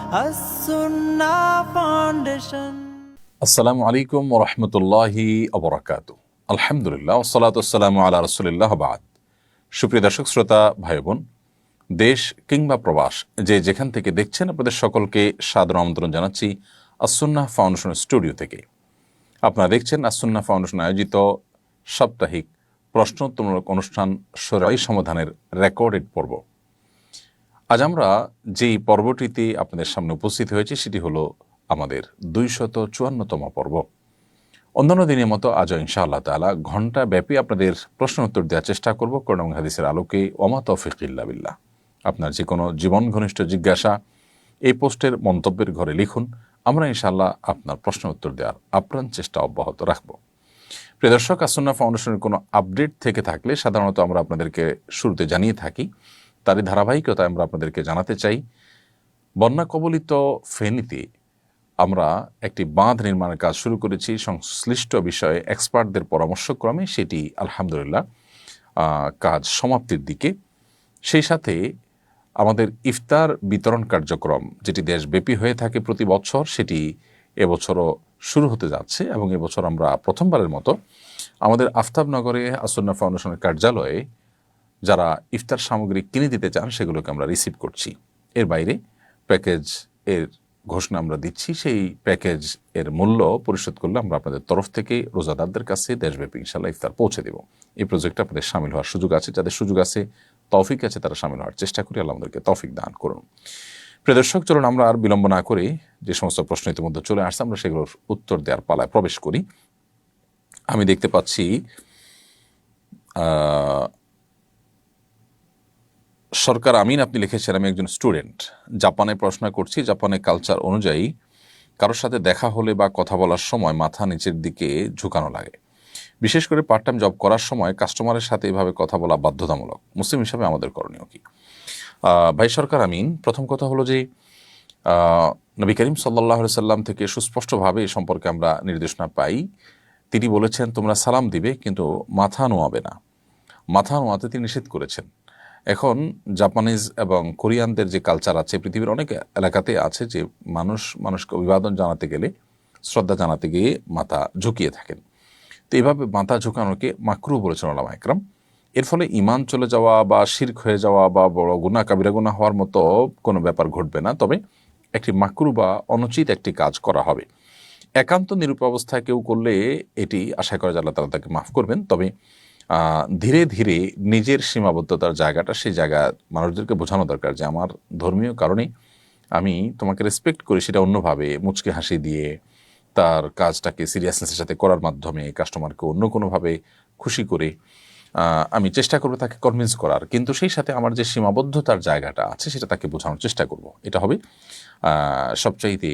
As-Sunnah Foundation. আসসালামু আলাইকুম ওয়া রাহমাতুল্লাহি ওয়া বারাকাতুহু। আলহামদুলিল্লাহ ওয়াসসালাতু ওয়াসসালামু আলা রাসূলিল্লাহ বাদ। সুপ্রিয় দর্শক শ্রোতা ভাই বোন, দেশ কিংবা প্রবাস যে যেখান থেকে দেখছেন, আপনাদের সকলকে সাদর আমন্ত্রণ জানাচ্ছি আস-সুন্নাহ ফাউন্ডেশন স্টুডিও থেকে। আপনারা দেখছেন আস-সুন্নাহ ফাউন্ডেশন আয়োজিত সাপ্তাহিক প্রশ্নোত্তরমূলক অনুষ্ঠান শরঈ সমাধানের রেকর্ডেড পর্ব। আজ আমরা যেই পর্বটিতে আপনাদের সামনে উপস্থিত হয়েছি সেটি হলো আমাদের 254তম পর্ব। অন্যান্য দিনের মতো আজও ইনশাআল্লাহ তাআলা ঘণ্টা ব্যাপী আপনাদের প্রশ্ন উত্তর দেওয়ার চেষ্টা করব কোরআন এবং হাদিসের আলোকে। ওমা তৌফিক ইল্লা বিল্লাহ। আপনার যে কোনো জীবন ঘনিষ্ঠ জিজ্ঞাসা এই পোস্টের মন্তব্যের ঘরে লিখুন, আমরা ইনশাআল্লাহ আপনার প্রশ্ন উত্তর দেওয়ার আপ্রাণ চেষ্টা অব্যাহত রাখব। প্রিয় দর্শক, আস-সুন্নাহ ফাউন্ডেশনের কোনো আপডেট থেকে থাকলে সাধারণত আমরা আপনাদেরকে শুরুতে জানিয়ে থাকি। তারই ধারাবাহিকতা আমরা আপনাদেরকে জানাতে চাই, বন্যা কবলিত ফেনীতে আমরা একটি বাঁধ নির্মাণের কাজ শুরু করেছি। সংশ্লিষ্ট বিষয়ে এক্সপার্টদের পরামর্শক্রমে সেটি আলহামদুলিল্লাহ কাজ সমাপ্তির দিকে। সেই সাথে আমাদের ইফতার বিতরণ কার্যক্রম যেটি দেশব্যাপী হয়ে থাকে প্রতি বছর, সেটি এবছরও শুরু হতে যাচ্ছে এবং এবছর আমরা প্রথমবারের মতো আমাদের আফতাবনগরে আস-সুন্নাহ ফাউন্ডেশনের কার্যালয়ে যারা ইফতার সামগ্রী কিনে দিতে চান সেগুলোকে আমরা রিসিভ করছি। এর বাইরে প্যাকেজ এর ঘোষণা আমরা দিচ্ছি, সেই প্যাকেজ এর মূল্য পরিশোধ করলে আমরা আপনাদের তরফ থেকে রোজাদারদের কাছে দেশব্যাপী ইনশাআল্লাহ ইফতার পৌঁছে দেব। এই প্রজেক্টে আপনাদের সামিল হওয়ার সুযোগ আছে, যাদের সুযোগ আছে, তৌফিক আছে, তারা সামিল হওয়ার চেষ্টা করি। আল্লাহ আমাদেরকে তৌফিক দান করুন। প্রিয় দর্শক, চলুন আমরা আর বিলম্ব না করে যে সমস্ত প্রশ্ন ইতিমধ্যে চলে আসছে আমরা সেগুলোর উত্তর দেওয়ার পালায় প্রবেশ করি। আমি দেখতে পাচ্ছি সরকার আমিন, আপনি লিখেছেন, আমি একজন স্টুডেন্ট, জাপানে পড়াশোনা করছি। জাপানে কালচার অনুযায়ী কারোর সাথে দেখা হলে বা কথা বলার সময় মাথা নিচের দিকে ঝুঁকানো লাগে। বিশেষ করে পার্ট টাইম জব করার সময় কাস্টমারের সাথে এভাবে কথা বলা বাধ্যতামূলক। মুসলিম হিসাবে আমাদের করণীয় কি? ভাই সরকার আমিন, প্রথম কথা হলো যে নবী করিম সাল্লাল্লাহু আলাইহি সাল্লাম থেকে সুস্পষ্টভাবে এই সম্পর্কে আমরা নির্দেশনা পাই। তিনি বলেছেন তোমরা সালাম দিবে কিন্তু মাথা নোয়াবে না। মাথা নোয়াতে তিনি নিষেধ করেছেন। এখন জাপানিজ এবং কোরিয়ানদের যে কালচার আছে, পৃথিবীর অনেক এলাকাতে আছে, যে মানুষকে অভিবাদন জানাতে গেলে, শ্রদ্ধা জানাতে গিয়ে মাথা ঝুঁকিয়ে থাকেন। তো এইভাবে মাথা ঝুঁকানোকে মাকরুহ বলেছেন উলামা ইকরাম। এর ফলে ঈমান চলে যাওয়া বা শিরক হয়ে যাওয়া বা বড় গুনাহ, কাবিরা গুনাহ হওয়ার মতো কোনো ব্যাপার ঘটবে না, তবে একটি মাকরুহ বা অনুচিত একটি কাজ করা হবে। একান্ত নিরূপ অবস্থায় কেউ করলে এটি আশা করা যায় আল্লাহ তাআলা তাকে মাফ করবেন। তবে ধীরে ধীরে নিজের সীমাবদ্ধতার জায়গাটা, সেই জায়গা মানুষদেরকে বোঝানো দরকার যে আমার ধর্মীয় কারণে আমি তোমাকে রেসপেক্ট করি, সেটা অন্যভাবে মুচকে হাসি দিয়ে তার কাজটাকে সিরিয়াসনেসের সাথে করার মাধ্যমে, কাস্টমারকে অন্য কোনোভাবে খুশি করে আমি চেষ্টা করবো তাকে কনভিন্স করার, কিন্তু সেই সাথে আমার যে সীমাবদ্ধতার জায়গাটা আছে সেটা তাকে বোঝানোর চেষ্টা করব। এটা হবে সবচাইতে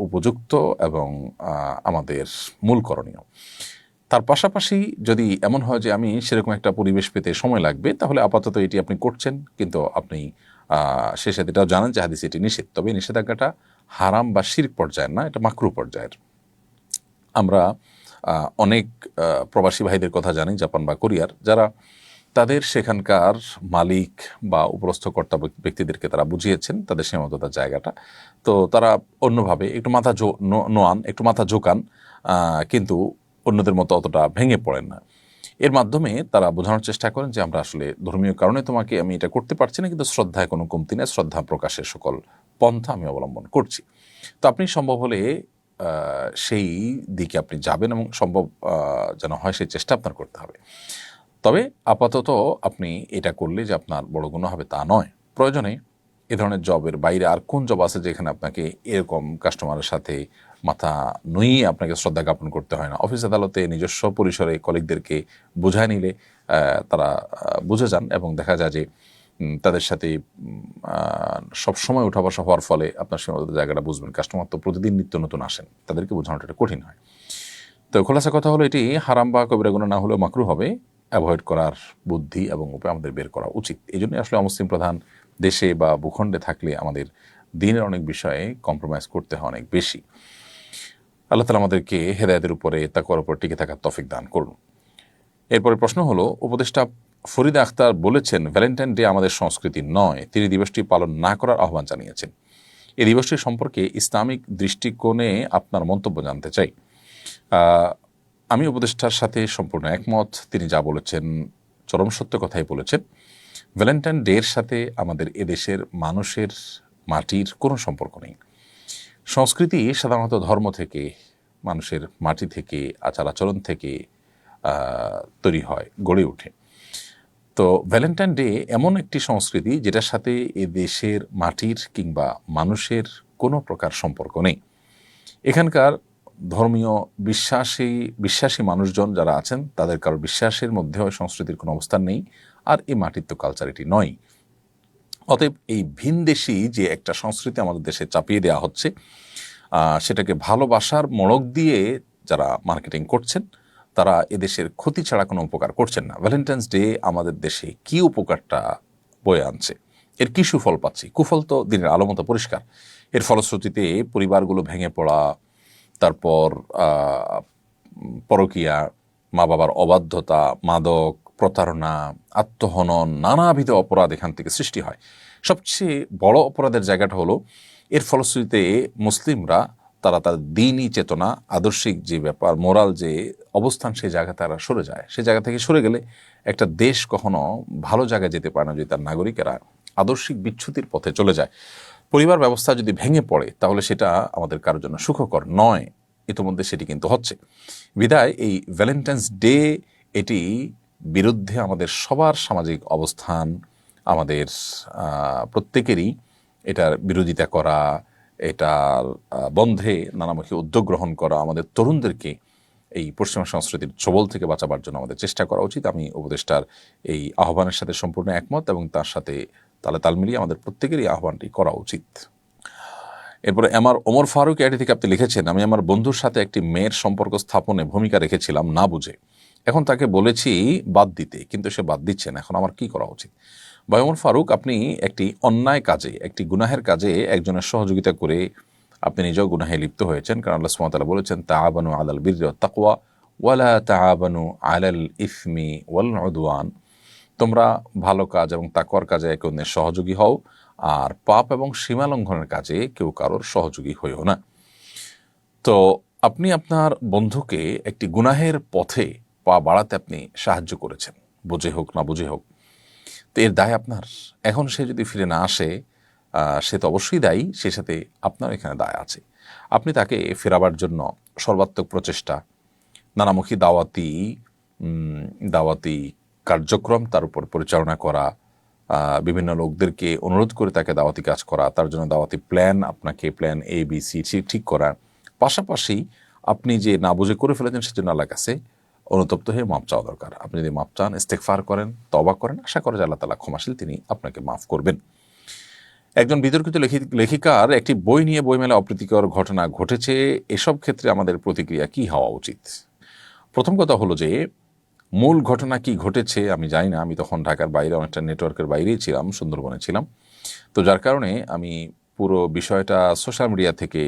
উপযুক্ত এবং আমাদের মূল করণীয়। তার পাশাপাশি যদি এমন হয় যে আমি সেরকম একটা পরিবেশ পেতে সময় লাগবে, তাহলে আপাতত এটি আপনি করছেন, কিন্তু আপনি সেই সাথে এটাও জানেন যে হাদিসে এটি নিষেধ, তবে নিষেধাজ্ঞাটা হারাম বা শিরক পর্যায়ের না, এটা মাকরুহ পর্যায়ের। আমরা অনেক প্রবাসী ভাইদের কথা জানি জাপান বা কোরিয়ার, যারা তাদের সেখানকার মালিক বা উপরস্থ কর্তা ব্যক্তিদেরকে তারা বুঝিয়েছেন তাদের সীমাবদ্ধতার জায়গাটা, তো তারা অন্যভাবে একটু মাথা নোয়ান, একটু মাথা ঝোঁকান, কিন্তু অন্যদের মতো অতটা ভেঙে পড়েন না। এর মাধ্যমে তারা বোঝানোর চেষ্টা করেন যে আমরা আসলে ধর্মীয় কারণে তোমাকে আমি এটা করতে পারছি না, কিন্তু শ্রদ্ধায় কোনো কমতি নেই, শ্রদ্ধা প্রকাশের সকল পন্থা আমি অবলম্বন করছি। তো আপনি সম্ভব হলে সেই দিকে আপনি যাবেন এবং সম্ভব যেন হয় সেই চেষ্টা আপনার করতে হবে। তবে আপাতত আপনি এটা করলে যে আপনার বড় গুনাহ হবে তা নয়। প্রয়োজনে এ ধরনের জবের বাইরে আর কোন জব আছে যেখানে আপনাকে এরকম কাস্টমারের সাথে মাথা নুইয়ে আপনাকে শ্রদ্ধা জ্ঞাপন করতে হয় না? অফিস আদালতে নিজস্ব পরিসরে কলিগদেরকে বোঝায় নিলে তারা বুঝে যান এবং দেখা যায় যে তাদের সাথে সবসময় উঠা বসা হওয়ার ফলে আপনার সীমাবদ্ধ জায়গাটা বুঝবেন। কাস্টমার তো প্রতিদিন নিত্য নতুন আসেন, তাদেরকে বোঝানোটা এটা কঠিন হয়। তো খোলাসা কথা হলো, এটি হারাম বা কবিরা গুনাহ না হলেও মাকরুহ হবে। অ্যাভয়েড করার বুদ্ধি এবং উপায় আমাদের বের করা উচিত। এই জন্যই আসলে অমুসলিম প্রধান দেশে বা ভূখণ্ডে থাকলে আমাদের দিনের অনেক বিষয়ে কম্প্রোমাইজ করতে হয় অনেক বেশি। আল্লাহ তাআলা আমাদেরকে হেদায়েতের উপরে, তাকওয়ার উপর টিকে থাকার তৌফিক দান করুন। এরপরে প্রশ্ন হলো, উপদেষ্টা ফরিদা আক্তার বলেছেন ভ্যালেন্টাইন ডে আমাদের সংস্কৃতি নয়, তিনি দিবসটি পালন না করার আহ্বান জানিয়েছেন। এই দিবসটি সম্পর্কে ইসলামিক দৃষ্টিকোণে আপনার মন্তব্য জানতে চাই। আমি উপদেষ্টার সাথে সম্পূর্ণ একমত। তিনি যা বলেছেন চরম সত্য কথাই বলেছেন। ভ্যালেন্টাইন ডের সাথে আমাদের এদেশের মানুষের মাটির কোনো সম্পর্ক নেই। সংস্কৃতি সাধারণত ধর্ম থেকে, মানুষের মাটি থেকে, আচার আচরণ থেকে তৈরি হয়, গড়ে ওঠে। তো ভ্যালেন্টাইন ডে এমন একটি সংস্কৃতি যেটার সাথে এ দেশের মাটির কিংবা মানুষের কোনো প্রকার সম্পর্ক নেই। এখানকার ধর্মীয় বিশ্বাসী মানুষজন যারা আছেন তাদের কারো বিশ্বাসের মধ্যেও সংস্কৃতির কোনো অবস্থান নেই, আর এই মাটির তো কালচার এটি নয়। অতএব এই ভিনদেশী যে একটা সংস্কৃতি আমাদের দেশে চাপিয়ে দেওয়া হচ্ছে, সেটাকে ভালোবাসার মোড়ক দিয়ে যারা মার্কেটিং করছেন তারা এদেশের ক্ষতি ছাড়া কোনো উপকার করছেন না। ভ্যালেন্টাইন্স ডে আমাদের দেশে কি উপকারটা বয়ে আনছে, এর কি সুফল পাচ্ছি? কুফল তো দিনের আলো মতো পরিষ্কার। এর ফলশ্রুতিতে পরিবারগুলো ভেঙে পড়া, তারপর পরকীয়া, মা বাবার অবাধ্যতা, মাদক, প্রতারণা, আত্মহনন, নানাবিধ অপরাধ এখান থেকে সৃষ্টি হয়। সবচেয়ে বড় অপরাধের জায়গাটা হলো এর ফলশ্রুতিতে মুসলিমরা তারা তাদের দ্বীনি চেতনা, আদর্শিক যে ব্যাপার, মোরাল যে অবস্থান, সেই জায়গা তারা সরে যায়। সেই জায়গা থেকে সরে গেলে একটা দেশ কখনো ভালো জায়গায় যেতে পারে না যদি তার নাগরিকেরা আদর্শিক বিচ্যুতির পথে চলে যায়। পরিবার ব্যবস্থা যদি ভেঙে পড়ে তাহলে সেটা আমাদের কারোর জন্য সুখকর নয়। ইতিমধ্যে সেটি কিন্তু হচ্ছে। বিদায় এই ভ্যালেন্টাইন্স ডে এটি বিরুদ্ধে আমাদের সবার সামাজিক অবস্থান, আমাদের প্রত্যেকেরই এটার বিরোধিতা করা, এটার বন্ধে নানামুখী উদ্যোগ গ্রহণ করা, আমাদের তরুণদেরকে এই পশ্চিমা সংস্কৃতির ছোবল থেকে বাঁচাবার জন্য আমাদের চেষ্টা করা উচিত। আমি উপদেষ্টার এই আহ্বানের সাথে সম্পূর্ণ একমত এবং তার সাথে তালে তাল মিলিয়ে আমাদের প্রত্যেকেরই আহ্বানটি করা উচিত। এরপরে আমার ওমর ফারুক আইডি থেকে আপনি লিখেছেন, আমি আমার বন্ধুর সাথে একটি মেয়ের সম্পর্ক স্থাপনে ভূমিকা রেখেছিলাম না বুঝে। এখন তাকে বলেছি বাদ দিতে, কিন্তু সে বাদ দিচ্ছে না। এখন আমার কি করা উচিত? ভাই ওমর ফারুক, আপনি একটি অন্যায় কাজে, একটি গুনাহের কাজে একজনের সহযোগিতা করে আপনি নিজেও গুনাহে লিপ্ত হয়েছেন। কারণ আল্লাহ সুবহানাহু ওয়া তাআলা বলেছেন, তাআবানু আলাল বিররি ওয়াত তাকওয়া ওয়ালা তাআবানু আলাল ইসমি ওয়াল উদওয়ান। তোমরা ভালো কাজ এবং তাকওয়ার কাজে একে অন্যের সহযোগী হও, আর পাপ এবং সীমালঙ্ঘনের কাজে কেউ কারোর সহযোগী হইও না। তো আপনি আপনার বন্ধুকে একটি গুনাহের পথে পা বাড়াতে আপনি সাহায্য করেছেন, বুঝে হোক না বুঝে হোক। তো এর দায় আপনার। এখন সে যদি ফিরে না আসে, সে তো অবশ্যই দায়ী, সে সাথে আপনার এখানে দায় আছে। আপনি তাকে ফেরাবার জন্য সর্বাত্মক প্রচেষ্টা, নানামুখী দাওয়াতি কার্যক্রম তার উপর পরিচালনা করা, বিভিন্ন লোকদেরকে অনুরোধ করে তাকে দাওয়াতি কাজ করা, তার জন্য দাওয়াতি প্ল্যান, আপনাকে প্ল্যান এ বি সি ঠিক করা। পাশাপাশি আপনি যে না বুঝে করে ফেলেছেন সেজন্য আল্লাহর কাছে অনুতপ্ত হয়ে মাপ চাওয়া দরকার। আপনি যদি মাপ চান, ইস্তেগফার করেন, তওবা করেন, আশা করে যে আল্লাহ তাআলা ক্ষমাশীল, তিনি আপনাকে মাফ করবেন। একজন বিতর্কিত লেখিকার একটি বই নিয়ে বইমেলা অপ্রীতিকর ঘটনা ঘটেছে। এসব ক্ষেত্রে আমাদের প্রতিক্রিয়া কি হওয়া উচিত? প্রথম কথা হলো যে মূল ঘটনা কি ঘটেছে আমি জানি না। আমি তখন ঢাকার বাইরে, অনেকটা নেটওয়ার্কের বাইরেই ছিলাম, সুন্দরবনে ছিলাম। তো যার কারণে আমি পুরো বিষয়টা সোশ্যাল মিডিয়া থেকে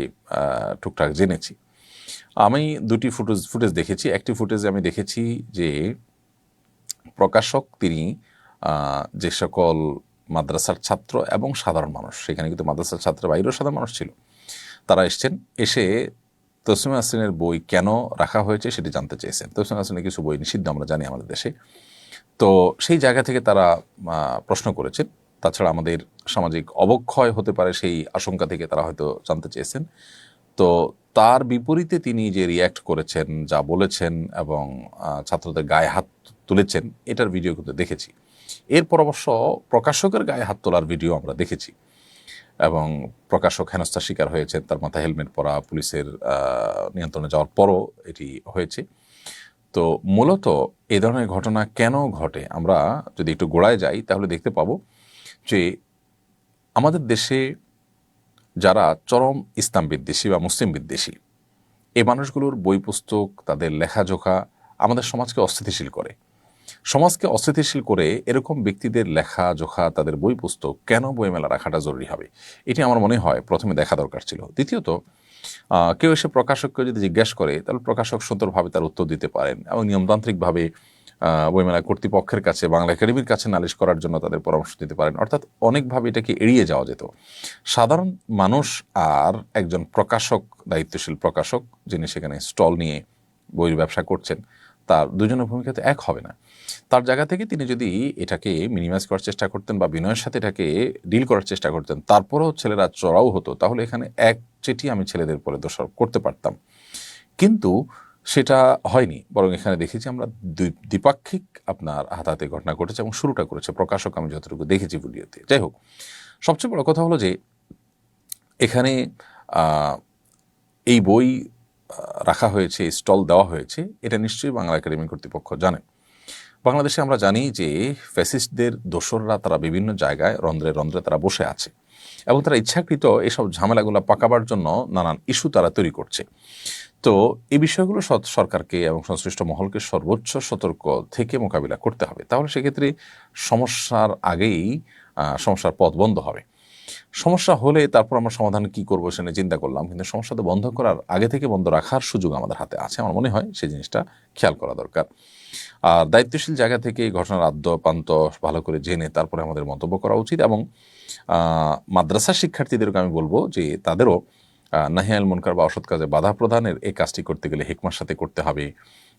টুকটাক জেনেছি। আমি দুটি ফুটেজ দেখেছি। একটি ফুটেজে আমি দেখেছি যে প্রকাশক তিনি যে সকল মাদ্রাসার ছাত্র এবং সাধারণ মানুষ, সেখানে কিন্তু মাদ্রাসার ছাত্রের বাইরেও সাধারণ মানুষ ছিল, তারা এসে তসলিমা নাসরিনের বই কেন রাখা হয়েছে সেটি জানতে চেয়েছেন। তসলিমা নাসরিনের কিছু বই নিষিদ্ধ আমরা জানি আমাদের দেশে। তো সেই জায়গা থেকে তারা প্রশ্ন করেছেন। তাছাড়া আমাদের সামাজিক অবক্ষয় হতে পারে সেই আশঙ্কা থেকে তারা হয়তো জানতে চেয়েছেন। তো তার বিপরীতে তিনি যে রিয়্যাক্ট করেছেন, যা বলেছেন এবং ছাত্রদের গায়ে হাত তুলেছেন, এটার ভিডিও কিন্তু দেখেছি। এরপর অবশ্য প্রকাশকের গায়ে হাত তোলার ভিডিও আমরা দেখেছি এবং প্রকাশক হেনস্থার শিকার হয়েছেন। তার মাথায় হেলমেট পরা, পুলিশের নিয়ন্ত্রণে যাওয়ার পরও এটি হয়েছে। তো মূলত এ ধরনের ঘটনা কেন ঘটে, আমরা যদি একটু গোড়ায় যাই তাহলে দেখতে পাবো যে আমাদের দেশে যারা চরম ইসলাম বিদ্বেষী বা মুসলিম বিদ্বেষী, এই মানুষগুলোর বই পুস্তক, তাদের লেখাজোখা আমাদের সমাজকে অস্থিতিশীল করে। সমাজকে অস্থিতিশীল করে এরকম ব্যক্তিদের লেখাজোখা, তাদের বই পুস্তক কেন বইমেলা রাখাটা জরুরি হবে, এটি আমার মনে হয় প্রথমে দেখা দরকার ছিল। দ্বিতীয়ত, কেউ এসে প্রকাশককে যদি জিজ্ঞেস করে তাহলে প্রকাশক সুন্দরভাবে তার উত্তর দিতে পারেন এবং নিয়মতান্ত্রিকভাবে বইমেলা কর্তৃপক্ষের কাছে, বাংলা একাডেমির কাছে নালিশ করার জন্য তাদের পরামর্শ দিতে পারেন। অর্থাৎ অনেকভাবে এটাকে এড়িয়ে যাওয়া যেত। সাধারণ মানুষ আর একজন প্রকাশক, দায়িত্বশীল প্রকাশক যিনি সেখানে স্টল নিয়ে বইয়ের ব্যবসা করছেন, তার দুজনের ভূমিকা তো এক হবে না। তার জায়গা থেকে তিনি যদি এটাকে মিনিমাইজ করার চেষ্টা করতেন বা বিনয়ের সাথে এটাকে ডিল করার চেষ্টা করতেন, তারপরেও ছেলেরা চড়াও হতো, তাহলে এখানে এক চেটি আমি ছেলেদের পরে দোষারোপ করতে পারতাম। কিন্তু সেটা হয়নি, বরং এখানে দেখেছি আমরা দ্বিপাক্ষিক আপনার হাতাহাতি ঘটনা ঘটেছে এবং শুরুটা করেছে প্রকাশক, আমি যতটুকু দেখেছি ভিডিওতে। যাই হোক, সবচেয়ে বড় কথা হলো যে এখানে এই বই রাখা হয়েছে, স্টল দেওয়া হয়েছে, এটা নিশ্চয়ই বাংলা একাডেমি কর্তৃপক্ষ জানেন। বাংলাদেশে আমরা জানি যে ফ্যাসিস্টদের দোসররা তারা বিভিন্ন জায়গায় রন্ধ্রে রন্ধ্রে তারা বসে আছে এবং তারা ইচ্ছাকৃত এসব ঝামেলাগুলো পাকাবার জন্য নানান ইস্যু তারা তৈরি করছে। তো এই বিষয়গুলো সরকারকে এবং সংশ্লিষ্ট মহলকে সর্বোচ্চ সতর্ক থেকে মোকাবিলা করতে হবে। তাহলে সেক্ষেত্রে সমস্যার আগেই সমস্যার পথ বন্ধ হবে। সমস্যা হলে তারপর আমরা সমাধান কি করবো সেটা চিন্তা করলাম, কিন্তু সমস্যাটা বন্ধ করার আগে থেকে বন্ধ রাখার সুযোগ আমাদের হাতে আছে। আমার মনে হয় সেই জিনিসটা খেয়াল করা দরকার। আর দায়িত্বশীল জায়গা থেকে ঘটনার আদ্য প্রান্ত ভালো করে জেনে তারপরে আমাদের মন্তব্য করা উচিত। এবং মাদ্রাসা শিক্ষার্থীদেরকে আমি বলবো যে তাদেরও নাহি আনিল মুনকার বা অসৎ কাজে বাধা প্রদানের এই কাজটি করতে গেলে হিকমার সাথে করতে হবে,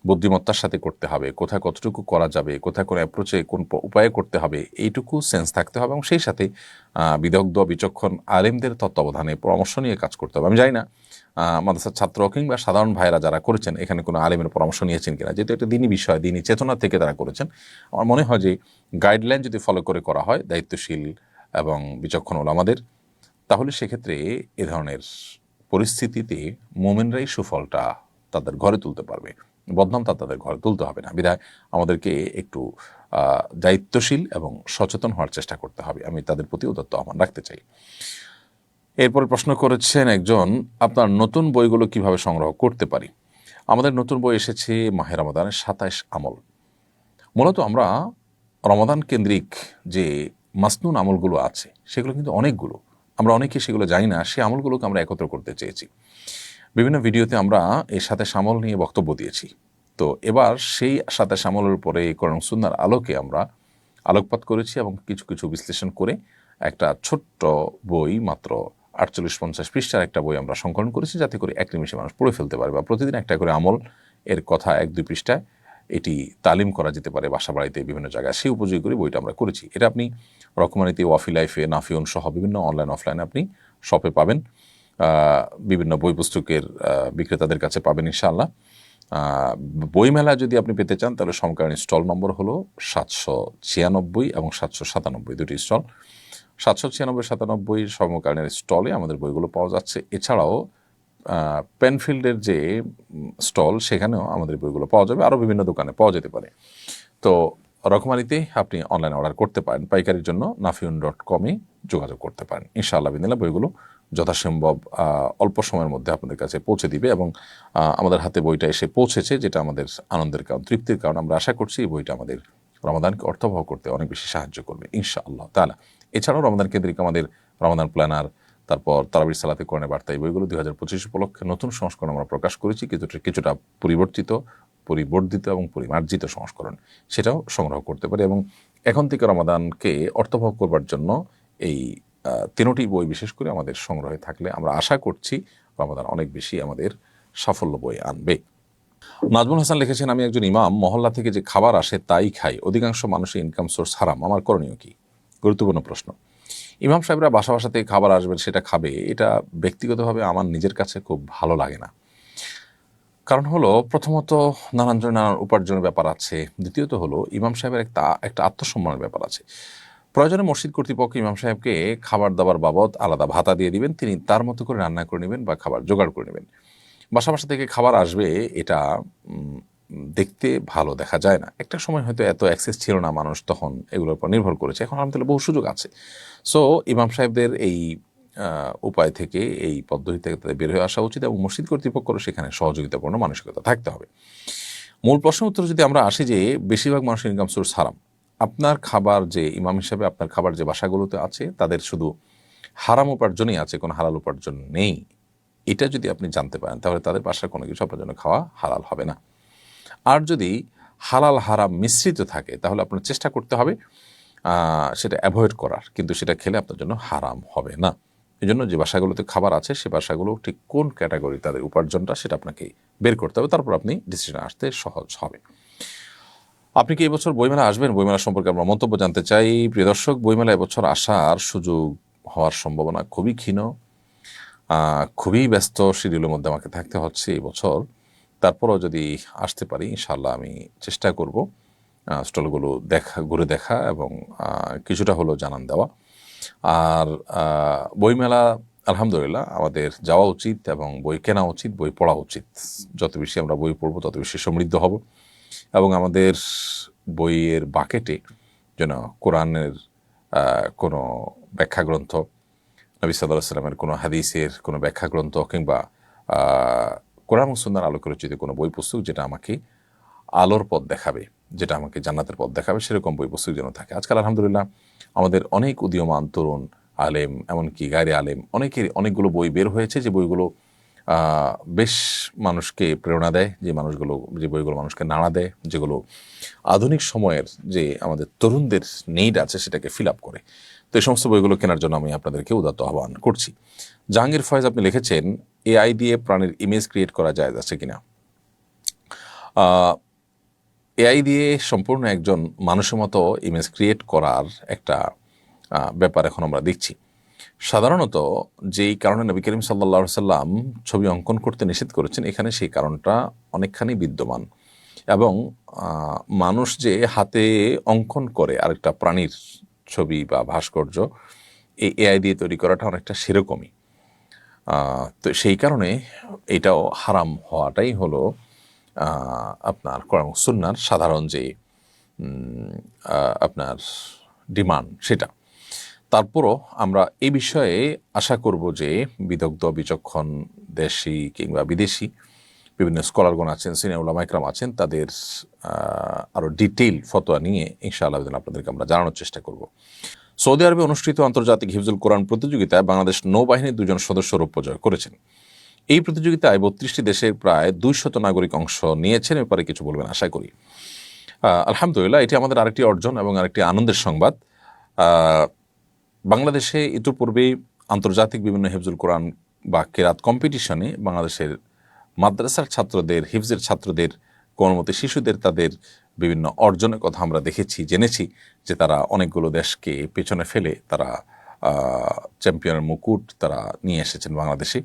বুদ্ধিমত্তার সাথে করতে হবে, কোথায় কতটুকু করা যাবে, কোথায় কোন অ্যাপ্রোচে কোন উপায়ে করতে হবে, এইটুকু সেন্স থাকতে হবে এবং সেই সাথে বিদগ্ধ বিচক্ষণ আলেমদের তত্ত্বাবধানে পরামর্শ নিয়ে কাজ করতে হবে। আমি জানি না মাদ্রাসার ছাত্র কিংবা সাধারণ ভাইয়েরা যারা করেছেন এখানে কোনো আলেমের পরামর্শ নিয়েছেন কিনা, যেহেতু একটা দিনী বিষয়, দিনী চেতনা থেকে তারা করেছেন। আমার মনে হয় যে গাইডলাইন যদি ফলো করে করা হয় দায়িত্বশীল এবং বিচক্ষণ ওলামাদের, তাহলে সেক্ষেত্রে এ ধরনের পরিস্থিতিতে মোমেনরাই সুফলটা তাদের ঘরে তুলতে পারবে, বদনামটা তাদের ঘরে তুলতে হবে না। বিধায় আমাদেরকে একটু দায়িত্বশীল এবং সচেতন হওয়ার চেষ্টা করতে হবে। আমি তাদের প্রতি উদাত্ত আহ্বান রাখতে চাই। এরপরে প্রশ্ন করেছেন একজন, আপনার নতুন বইগুলো কিভাবে সংগ্রহ করতে পারি? আমাদের নতুন বই এসেছে মাহে রমাদানের 27 আমল। মূলত আমরা রমাদান কেন্দ্রিক যে মাসনুন আমলগুলো আছে সেগুলো কিন্তু অনেকগুলো, আমরা অনেকে সেগুলো জানি না, সেই আমলগুলোকে আমরা একত্র করতে চেয়েছি। বিভিন্ন ভিডিওতে আমরা এই 27 আমল নিয়ে বক্তব্য দিয়েছি। তো এবার সেই 27 আমলের উপরে কোরআন সুন্নাহর আলোকে আমরা আলোকপাত করেছি এবং কিছু কিছু বিশ্লেষণ করে একটা ছোট্ট বই, মাত্র 48-50 পৃষ্ঠার একটা বই আমরা সংকলন করেছি, যাতে করে এক নিমিষে মানুষ পড়ে ফেলতে পারে বা প্রতিদিন একটা করে আমল এর কথা 1-2 পৃষ্ঠায় এটি তালিম করা যেতে পারে বাসা বাড়িতে বিভিন্ন জায়গায়, সেই উপযোগী করে বইটা আমরা করেছি। এটা আপনি রকমারিতে, ওয়াফি লাইফে, নাফিউন সহ বিভিন্ন অনলাইন অফলাইনে আপনি শপে পাবেন, বিভিন্ন বই পুস্তকের বিক্রেতাদের কাছে পাবেন ইনশাআল্লাহ। বইমেলা যদি আপনি পেতে চান তাহলে সমকালীন স্টল নম্বর হলো 796 এবং 797, দুটি স্টল। 796-97 সমকালীনের স্টলে আমাদের বইগুলো পাওয়া যাচ্ছে। এছাড়াও পেনফিল্ডের যে স্টল সেখানেও আমাদের বইগুলো পাওয়া যাবে, আরও বিভিন্ন দোকানে পাওয়া যেতে পারে। তো রকমারিতে আপনি অনলাইনে অর্ডার করতে পারেন, পাইকারির জন্য nafiun.com-এ যোগাযোগ করতে পারেন। ইনশাআল্লাহ বিদিনিল্লাহ বইগুলো যথাসম্ভব অল্প সময়ের মধ্যে আপনাদের কাছে পৌঁছে দিবে এবং আমাদের হাতে বইটা এসে পৌঁছেছে, যেটা আমাদের আনন্দের কারণ, তৃপ্তির কারণ। আমরা আশা করছি এই বইটা আমাদের রমাদানকে অর্থবহ করতে অনেক বেশি সাহায্য করবে ইনশাআল্লাহ তাআলা। এছাড়াও রমাদান কেন্দ্রিক আমাদের রমাদান প্ল্যানার, তারপর তারাবির সালাতে কোরআনের বার্তা, এই বইগুলো 2025 উপলক্ষে নতুন সংস্করণ আমরা প্রকাশ করেছি, কিছুটা পরিবর্ধিত এবং পরিমার্জিত সংস্করণ, সেটাও সংগ্রহ করতে পারি। এবং এখন থেকে রমাদানকে অর্থবহ করবার জন্য এই 3টি বই বিশেষ করে আমাদের সংগ্রহে থাকলে আমরা আশা করছি রমাদান অনেক বেশি আমাদের সাফল্য বয়ে আনবে। নাজমুল হাসান লিখেছেন, আমি একজন ইমাম, মহল্লা থেকে যে খাবার আসে তাই খাই, অধিকাংশ মানুষের ইনকাম সোর্স হারাম, আমার করণীয় কি? গুরুত্বপূর্ণ প্রশ্ন। ইমাম সাহেবরা বাসা বাসা থেকে খাবার আসবেন, সেটা খাবে, এটা ব্যক্তিগতভাবে আমার নিজের কাছে খুব ভালো লাগে না। কারণ হলো, প্রথমত নানান উপার্জনের ব্যাপার আছে, দ্বিতীয়ত হলো ইমাম সাহেবের একটা আত্মসম্মানের ব্যাপার আছে। প্রয়োজনে মসজিদ কর্তৃপক্ষ ইমাম সাহেবকে খাবার দাবার বাবদ আলাদা ভাতা দিয়ে দিবেন, তিনি তার মতো করে রান্না করে নেবেন বা খাবার জোগাড় করে নেবেন। বাসা থেকে খাবার আসবে, এটা দেখতে ভালো দেখা যায় না। একটা সময় হয়তো এত অ্যাক্সেস ছিল না, মানুষ তখন এগুলোর উপর নির্ভর করেছে, এখন আলহামদুলিল্লাহ বহু সুযোগ আছে। সো ইমাম সাহেবদের এই উপায় থেকে, এই পদ্ধতি থেকে তাদের বের হয়ে আসা উচিত এবং মসজিদ কর্তৃপক্ষেরও সেখানে সহযোগিতাপূর্ণ মানসিকতা থাকতে হবে। মূল প্রশ্নের উত্তর যদি আমরা আসি যে বেশিরভাগ মানুষের ইনকাম সোর্স হারাম, আপনার খাবার যে ইমাম হিসাবে আপনার খাবার যে বাসাগুলোতে আছে তাদের শুধু হারাম উপার্জনই আছে, কোনো হালাল উপার্জন নেই, এটা যদি আপনি জানতে পারেন তাহলে তাদের বাসার কোনো কিছু আপনার জন্য খাওয়া হালাল হবে না। আর যদি হালাল হারাম মিশ্রিত থাকে, তাহলে আপনার চেষ্টা করতে হবে সেটা অ্যাভয়েড করার, কিন্তু সেটা খেলে আপনার জন্য হারাম হবে না। এই জন্য যে বাসাগুলোতে খাবার আছে সে বাসাগুলো ঠিক কোন ক্যাটাগরি তাদের উপার্জনটা সেটা আপনাকে বের করতে হবে, তারপর আপনি ডিসিশনে আসতে সহজ হবে। আপনি কি এবছর বইমেলা আসবেন? বইমেলা সম্পর্কে আমরা মন্তব্য জানতে চাই। প্রিয় দর্শক, বইমেলা এবছর আসার সুযোগ হওয়ার সম্ভাবনা খুবই ক্ষীণ। খুবই ব্যস্ত শিডিউলের মধ্যে আমাকে থাকতে হচ্ছে এবছর। তারপরও যদি আসতে পারি ইনশাআল্লাহ আমি চেষ্টা করব স্টলগুলো ঘুরে দেখা এবং কিছুটা হলেও জানান দেওয়া। আর বইমেলা আলহামদুলিল্লাহ আমাদের যাওয়া উচিত এবং বই কেনা উচিত, বই পড়া উচিত। যত বেশি আমরা বই পড়ব তত বেশি সমৃদ্ধ হব এবং আমাদের বইয়ের বাকেটে যেন কোরআনের কোনো ব্যাখ্যা গ্রন্থ, নবী সাল্লাল্লাহু আলাইহি ওয়াসাল্লামের কোনো হাদিসের কোনো ব্যাখ্যা গ্রন্থ কিংবা কোরআন ও সুন্নাহর আলোকে রচিত কোনো বই পুস্তক যেটা আমাকে আলোর পথ দেখাবে, যেটা আমাকে জান্নাতের পথ দেখাবে, সেরকম বই পুস্তক যেন থাকে। আজকাল আলহামদুলিল্লাহ আমাদের অনেক উদীয়মান তরুণ আলেম, এমনকি গায়রে আলেম, অনেকগুলো বই বের হয়েছে যে বইগুলো বেশ মানুষকে প্রেরণা দেয়, যে বইগুলো মানুষকে নাড়া দেয়, যেগুলো আধুনিক সময়ের যে আমাদের তরুণদের নিড আছে সেটাকে ফিল আপ করে। তো এই সমস্ত বইগুলো কেনার জন্য আমি আপনাদেরকে উদাত্ত আহ্বান করছি। জাহাঙ্গীর ফয়েজ আপনি লিখেছেন, এআই দিয়ে প্রাণীর ইমেজ ক্রিয়েট করা যায় আছে কিনা? এআই দিয়ে সম্পূর্ণ একজন মানুষের মতো ইমেজ ক্রিয়েট করার একটা ব্যাপার এখন আমরা দেখছি। সাধারণত যেই কারণে নবী করিম সাল্লাল্লাহু আলাইহি সাল্লাম ছবি অঙ্কন করতে নিষেধ করেছেন, এখানে সেই কারণটা অনেকখানি বিদ্যমান। এবং মানুষ যে হাতে অঙ্কন করে আরেকটা প্রাণীর ছবি বা ভাস্কর্য, এই এআই দিয়ে তৈরি করাটা অনেকটা সেরকমই। তো সেই কারণে এটাও হারাম হওয়াটাই হলো আপনার কোরআন ও সুন্নাহর সাধারণ যে আপনার ডিমান্ড সেটা। তারপরও আমরা এই বিষয়ে আশা করব যে বিদগ্ধ বিচক্ষণ দেশি কিংবা বিদেশি বিভিন্ন স্কলারগণ আছেন, সিনিয়র উলামা ইকরাম আছেন, তাদের আরও ডিটেইল ফতোয়া নিয়ে ইনশাআল্লাহ আপনাদেরকে আমরা জানানোর চেষ্টা করব। সৌদি আরবে অনুষ্ঠিত আন্তর্জাতিক হিফজুল কোরআন প্রতিযোগিতায় বাংলাদেশ নৌবাহিনীর 2 জন সদস্য রৌপ্য জয় করেছেন। এই প্রতিযোগিতায় 32টি দেশের প্রায় 200 নাগরিক অংশ নিয়েছেন। এরপরে কিছু বলবেন আশা করি। আলহামদুলিল্লাহ, এটি আমাদের আরেকটি অর্জন এবং আরেকটি আনন্দের সংবাদ। বাংলাদেশে ইতিপূর্বেই আন্তর্জাতিক বিভিন্ন হিফজুল কোরআন বা কেরাত কম্পিটিশনে বাংলাদেশের মাদ্রাসার ছাত্রদের, হিফজের ছাত্রদের, কোমলমতি শিশুদের তাদের বিভিন্ন অর্জনের কথা আমরা দেখেছি, জেনেছি যে তারা অনেকগুলো দেশকে পেছনে ফেলে তারা চ্যাম্পিয়নের মুকুট তারা নিয়ে এসেছেন বাংলাদেশে।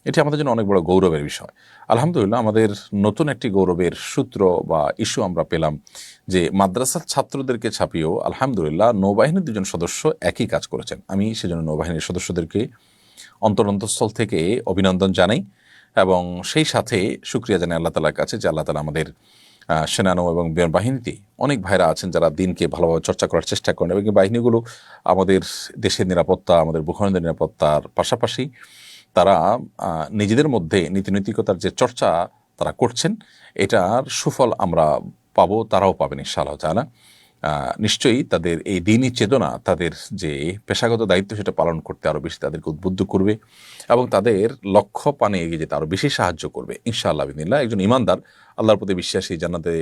এটি আমাদের জন্য অনেক বড় গৌরবের বিষয়। আলহামদুলিল্লাহ, আমাদের নতুন একটি গৌরবের সূত্র বা ইস্যু আমরা পেলাম যে মাদ্রাসার ছাত্রদেরকে ছাপিয়েও আলহামদুলিল্লাহ নৌবাহিনীর 2 জন সদস্য একই কাজ করেছেন। আমি সেজন্য নৌবাহিনীর সদস্যদেরকে অন্তরস্থল থেকে অভিনন্দন জানাই এবং সেই সাথে শুকরিয়া জানাই আল্লাহ তাআলার কাছে যে আল্লাহ তাআলা আমাদের সেনানৌ এবং বিমান বাহিনীতে অনেক ভাইরা আছেন যারা দিনকে ভালোভাবে চর্চা করার চেষ্টা করেন এবং বাহিনীগুলো আমাদের দেশের নিরাপত্তা, আমাদের ভূখণ্ডের নিরাপত্তার পাশাপাশি তারা নিজেদের মধ্যে নীতিনৈতিকতার যে চর্চা তারা করছেন, এটার সুফল আমরা পাবো, তারাও পাবেন ইনশাআল্লাহ তাআলা। নিশ্চয়ই তাদের এই দিনই চেতনা তাদের যে পেশাগত দায়িত্ব সেটা পালন করতে আরও বেশি তাদেরকে উদ্বুদ্ধ করবে এবং তাদের লক্ষ্য পানে এগিয়ে যেতে আরও বেশি সাহায্য করবে ইনশাআল্লাহ বিদিনিল্লাহ। একজন ইমানদার, আল্লাহর প্রতি বিশ্বাসী, জান্নাতে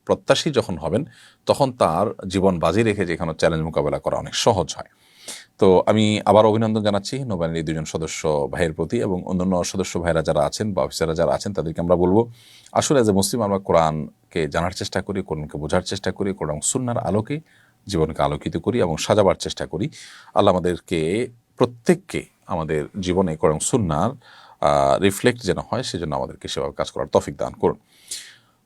প্রত্যাশী যখন হবেন তখন তার জীবন বাজি রেখে যেখানে চ্যালেঞ্জ মোকাবেলা করা অনেক সহজ হয়। তো আমি আবার অভিনন্দন জানাচ্ছি নৌবাহিনীর এই 2 জন সদস্য ভাইয়ের প্রতি এবং অন্যান্য সদস্য ভাইরা যারা আছেন বা অফিসাররা যারা আছেন তাদেরকে আমরা বলবো, আসলে এজ এ মুসলিম আমরা কোরআনকে জানার চেষ্টা করি, কোরআনকে বোঝার চেষ্টা করি, কোরআন সুন্নাহর আলোকে জীবনকে আলোকিত করি এবং সাজাবার চেষ্টা করি। আল্লাহ আমাদেরকে প্রত্যেককে আমাদের জীবনে কোরআন সুন্নাহর রিফ্লেক্ট যেন হয় সেজন্য আমাদেরকে সেভাবে কাজ করার তৌফিক দান করুন।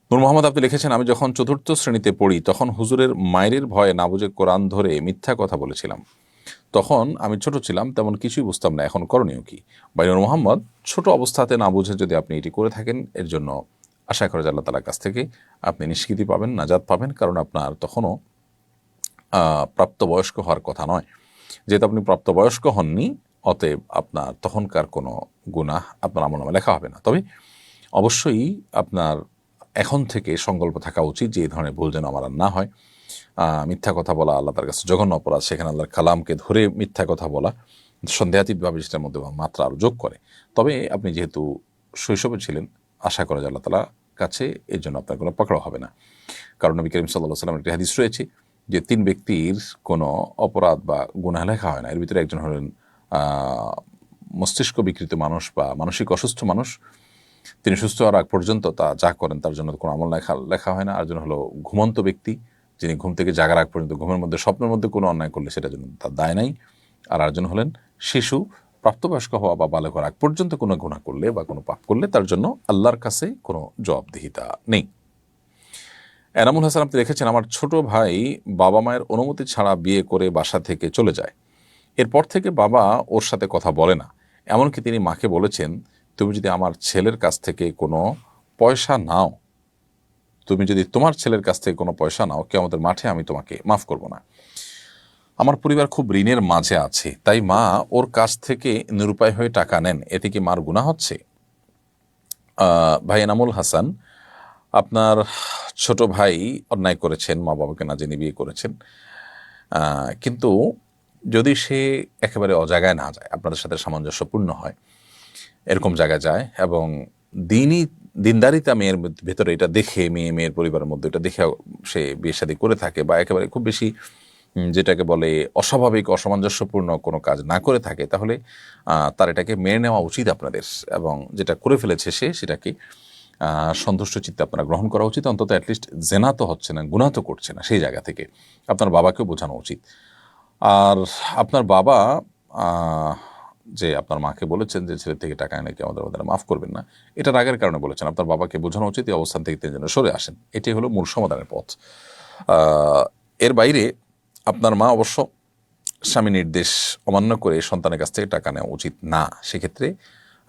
নূর মোহাম্মদ আপনি লিখেছেন, আমি যখন 4র্থ শ্রেণীতে পড়ি তখন হুজুরের মায়ের ভয়ে না বুঝে কোরআন ধরে মিথ্যা কথা বলেছিলাম। তখন আমি ছোট ছিলাম, তেমন কিছুই বুঝতাম না, এখন করণীয় কি? নূর মোহাম্মদ, ছোট অবস্থাতে না বুঝে যদি আপনি এটি করে থাকেন, এর জন্য আশা করা যায় আল্লাহ তাআলার কাছ থেকে আপনি নিষ্কৃতি পাবেন, নাজাত পাবেন, কারণ আপনার তখনও প্রাপ্তবয়স্ক হওয়ার কথা নয়। যেহেতু আপনি প্রাপ্তবয়স্ক হননি, অতএব আপনার তখনকার কোনো গুনাহ আপনার আমলনামায় লেখা হবে না। তবে অবশ্যই আপনার এখন থেকে সংকল্প থাকা উচিত যে এই ধরনের ভুল যেন আমার আর না হয়। মিথ্যা কথা বলা আল্লাহ তার কাছে জঘন্য অপরাধ, সেখানে আল্লাহর কালামকে ধরে মিথ্যা কথা বলা সন্দেহাতীতভাবে সেটার মধ্যে মাত্রা আরও যোগ করে। তবে আপনি যেহেতু শৈশবে ছিলেন, আশা করা যায় আল্লাহ তাআলা কাছে এর জন্য আপনার কোনো পাকড়াও হবে না। কারণ নবী করিম সাল্লাল্লাহু আলাইহি ওয়াসাল্লামের একটি হাদিস রয়েছে যে 3 ব্যক্তির কোনো অপরাধ বা গুনাহ লেখা হয় না। এর ভিতরে একজন হলেন মস্তিষ্ক বিকৃত মানুষ বা মানসিক অসুস্থ মানুষ, তিনি সুস্থ হওয়ার আগ পর্যন্ত তা যা করেন তার জন্য কোনো আমল লেখা হয় না। আর একজন হলো ঘুমন্ত ব্যক্তি, যিনি ঘুম থেকে জাগার আগ পর্যন্ত ঘুমের মধ্যে স্বপ্নের মধ্যে কোনো অন্যায় করলে সেটার জন্য তার দায় নাই। আর একজন হলেন শিশু, প্রাপ্তবয়স্ক হওয়া বা বালক হওয়ার আগ পর্যন্ত কোনো গুনাহ করলে বা কোনো পাপ করলে তার জন্য আল্লাহর কাছে কোনো জবাবদিহিতা নেই। এনামুল হাসান আপনি দেখেছেন, আমার ছোট ভাই বাবা মায়ের অনুমতি ছাড়া বিয়ে করে বাসা থেকে চলে যায়। এরপর থেকে বাবা ওর সাথে কথা বলে না। এমনকি তিনি মাকে বলেছেন, তুমি যদি আমার ছেলের কাছ থেকে কোনো পয়সা নাও, তুমি যদি তোমার ছেলের কাছ থেকে কোনো পয়সা নাও, কিয়ামতের মাঠে আমি তোমাকে মাফ করব না। আমার পরিবার খুব ঋণের মাঝে আছে, তাই মা ওর কাছ থেকে নিরুপায় হয়ে টাকা নেন, এতে কি মার গুনাহ হচ্ছে? ভাই এনামুল হাসান, আপনার ছোট ভাই অন্যায় করেছেন, মা বাবাকে না জেনে বিয়ে করেছেন, কিন্তু যদি সে একেবারে অজায়গায় না যায়, আপনাদের সাথে সামঞ্জস্যপূর্ণ হয়, এরকম জায়গায় যায় এবং দিনদারিতা মেয়ের ভেতরে এটা দেখে, মেয়ের পরিবারের মধ্যে এটা দেখে সে বিয়ে শাদী করে থাকে, বা একেবারে খুব বেশি যেটাকে বলে অস্বাভাবিক অসামঞ্জস্যপূর্ণ কোনো কাজ না করে থাকে, তাহলে তার এটাকে মেনে নেওয়া উচিত আপনাদের, এবং যেটা করে ফেলেছে সে সেটাকে সন্তুষ্ট চিত্তে আপনারা গ্রহণ করা উচিত। অন্তত অ্যাটলিস্ট জেনা তো হচ্ছে না, গুনাহ তো করছে না, সেই জায়গা থেকে আপনার বাবাকেও বোঝানো উচিত। আর আপনার বাবা যে আপনার মাকে বলেছেন যে ছেলে থেকে টাকা এনে কি আমাদের মাফ করবেন না, এটা রাগের কারণে বলেছেন। আপনার বাবাকে বোঝানো উচিত এই অবস্থান থেকে তিনি যেন সরে আসেন, এটাই হলো মূল সমাধানের পথ। এর বাইরে আপনার মা অবশ্য স্বামী নির্দেশ অমান্য করে সন্তানের কাছ থেকে টাকা নেওয়া উচিত না। সেক্ষেত্রে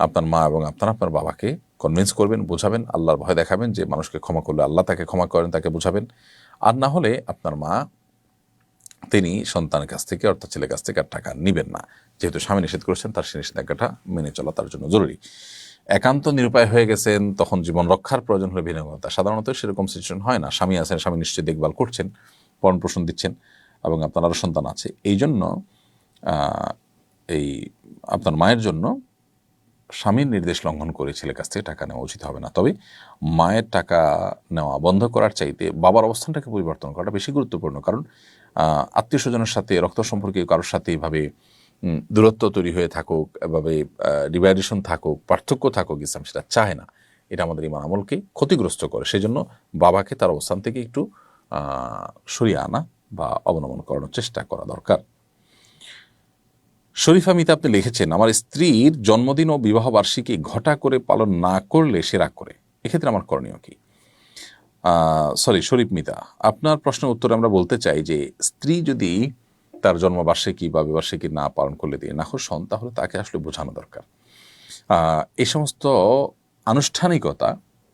আপনার মা এবং আপনার বাবাকে কনভিন্স করবেন, বোঝাবেন, আল্লাহর ভয় দেখাবেন যে মানুষকে ক্ষমা করলে আল্লাহ তাকে ক্ষমা করেন, তাকে বোঝাবেন। আর না হলে আপনার মা তিনি সন্তানের কাছ থেকে অর্থাৎ ছেলের কাছ থেকে আর টাকা নেবেন না। যেহেতু স্বামী নিষেধ করেছেন, তার সেই নিষেধাজ্ঞাটা মেনে চলা তার জন্য জরুরি। একান্ত নিরুপায় হয়ে গেছেন, তখন জীবন রক্ষার প্রয়োজন হলে ভিন্ন কথা। সাধারণত সেরকম সিচুয়েশন হয় না। স্বামী আছেন, স্বামী নিশ্চয়ই দেখভাল করছেন, ভরণ পোষণ দিচ্ছেন, এবং আপনার আরও সন্তান আছে। এই জন্য এই আপনার মায়ের জন্য স্বামীর নির্দেশ লঙ্ঘন করে ছেলের কাছ থেকে টাকা নেওয়া উচিত হবে না। তবে মায়ের টাকা নেওয়া বন্ধ করার চাইতে বাবার অবস্থানটাকে পরিবর্তন করাটা বেশি গুরুত্বপূর্ণ। কারণ আত্মীয় স্বজনের সাথে, রক্ত সম্পর্কে কারোর সাথে এভাবে দূরত্ব তৈরি হয়ে থাকুক, এভাবে ডিভাইডেশন থাকুক, পার্থক্য থাকুক, ইসলাম সেটা চায় না। এটা আমাদের ইমান আমলকে ক্ষতিগ্রস্ত করে। সেই জন্য বাবাকে তার অবস্থান থেকে একটু সরিয়ে আনা বা অবনমন করানোর চেষ্টা করা দরকার। শরীফা মিতা আপনি লিখেছেন, আমার স্ত্রীর জন্মদিন ও বিবাহবার্ষিকী ঘটা করে পালন না করলে সে রাগ করে, এক্ষেত্রে আমার করণীয় কি? শরীফ মিতা, আপনার প্রশ্নের উত্তরে আমরা বলতে চাই যে স্ত্রী যদি তার জন্মবার্ষিকী বা বিবার্ষিকী না পালন করলে দিয়ে নাখোশ হন, তাহলে তাকে আসলে বোঝানো দরকার। এই সমস্ত আনুষ্ঠানিকতা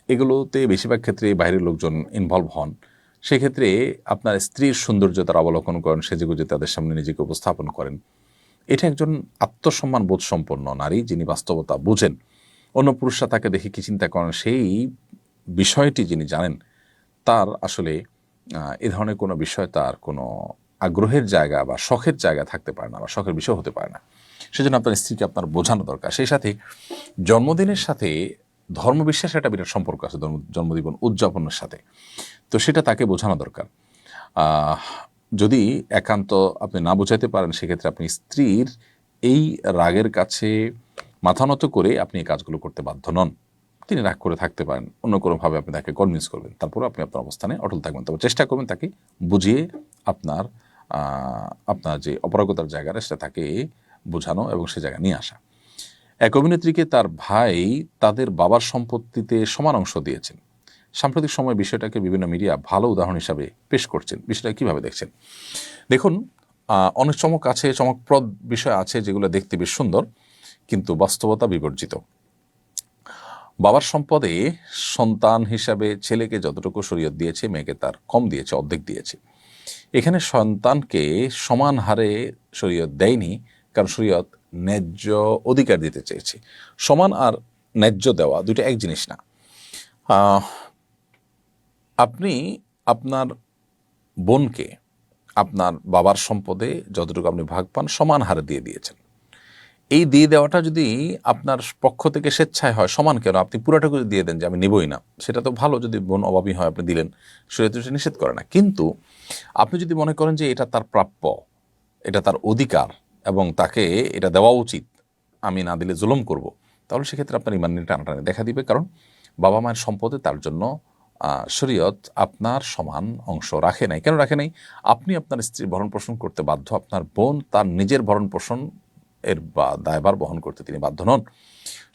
এগুলোতে বেশিরভাগ ক্ষেত্রে বাইরের লোকজন ইনভলভ হন। সেক্ষেত্রে আপনার স্ত্রীর সৌন্দর্য তারা অবলোকন করেন, সেজেগুজে তাদের সামনে নিজেকে উপস্থাপন করেন। এটা একজন আত্মসম্মান বোধ সম্পন্ন নারী, যিনি বাস্তবতা বুঝেন। অন্য পুরুষরা তাকে দেখে কি চিন্তা করেন সেই বিষয়টি যিনি জানেন, তার আসলে এ ধরনের কোনো বিষয় তার কোনো আগ্রহের জায়গা বা শখের জায়গা থাকতে পারে না, বা শখের বিষয় হতে পারে না। সেজন্য আপনার স্ত্রীকে আপনার বোঝানো দরকার। সেই সাথে জন্মদিনের সাথে ধর্মবিশ্বাস একটা বিরাট সম্পর্ক আছে, জন্মদিন উদযাপনের সাথে, তো সেটা তাকে বোঝানো দরকার। যদি একান্ত আপনি না বোঝাতে পারেন, সেক্ষেত্রে আপনি স্ত্রীর এই রাগের কাছে মাথা নত করে আপনি এই কাজগুলো করতে বাধ্য নন। তিনি রাগ করে থাকতে পারেন, অন্য কোনোভাবে আপনি তাকে কনভিন্স করবেন, তারপরে আপনি আপনার অবস্থানে অটল থাকবেন। তবে চেষ্টা করবেন তাকে বুঝিয়ে আপনার যে অপারগতার জায়গাটা সেটা তাকে বোঝানো এবং সে জায়গা নিয়ে আসা। এক অভিনেত্রীকে তার ভাই তাদের বাবার সম্পত্তিতে সমান অংশ দিয়েছেন। সাম্প্রতিক সময় বিষয়টাকে বিভিন্ন মিডিয়া ভালো উদাহরণ হিসাবে পেশ করছেন। বিষয়টা কীভাবে দেখছেন? দেখুন, অনেক চমকপ্রদ বিষয় আছে যেগুলো দেখতে বেশ সুন্দর, কিন্তু বাস্তবতা বিবর্জিত। বাবার সম্পদে সন্তান হিসাবে ছেলেকে যতটুকু শরীয়ত দিয়েছে, মেয়েকে তার কম দিয়েছে, অর্ধেক দিয়েছে। এখানে সন্তানকে সমান হারে শরীয়ত দেয়নি, কারণ শরীয়ত ন্যায্য অধিকার দিতে চেয়েছে। সমান আর ন্যায্য দেওয়া দুটো এক জিনিস না। আপনি আপনার বোনকে আপনার বাবার সম্পদে যতটুকু আপনি ভাগ পান সমান হারে দিয়ে দিয়েছেন। এই দিয়ে দেওয়াটা যদি আপনার পক্ষ থেকে স্বেচ্ছায় হয়, সমান কেন, আপনি পুরাটা করে দিয়ে দেন যে আমি নেবই না, সেটা তো ভালো। যদি বোন অভাবী হয় আপনি দিলেন, শরীয়ত সেটা নিষেধ করে না। কিন্তু আপনি যদি মনে করেন যে এটা তার প্রাপ্য, এটা তার অধিকার এবং তাকে এটা দেওয়া উচিত, আমি না দিলে জুলুম করব, তাহলে সেক্ষেত্রে আপনার ইমান নিয়ে টানাটানি দেখা দিবে। কারণ বাবা মায়ের সম্পদে তার জন্য শরীয়ত আপনার সমান অংশ রাখে নাই। কেন রাখে নাই? আপনি আপনার স্ত্রীর ভরণ পোষণ করতে বাধ্য, আপনার বোন তার নিজের ভরণ পোষণ এর বা দায়ভার বহন করতে তিনি বাধ্য নন।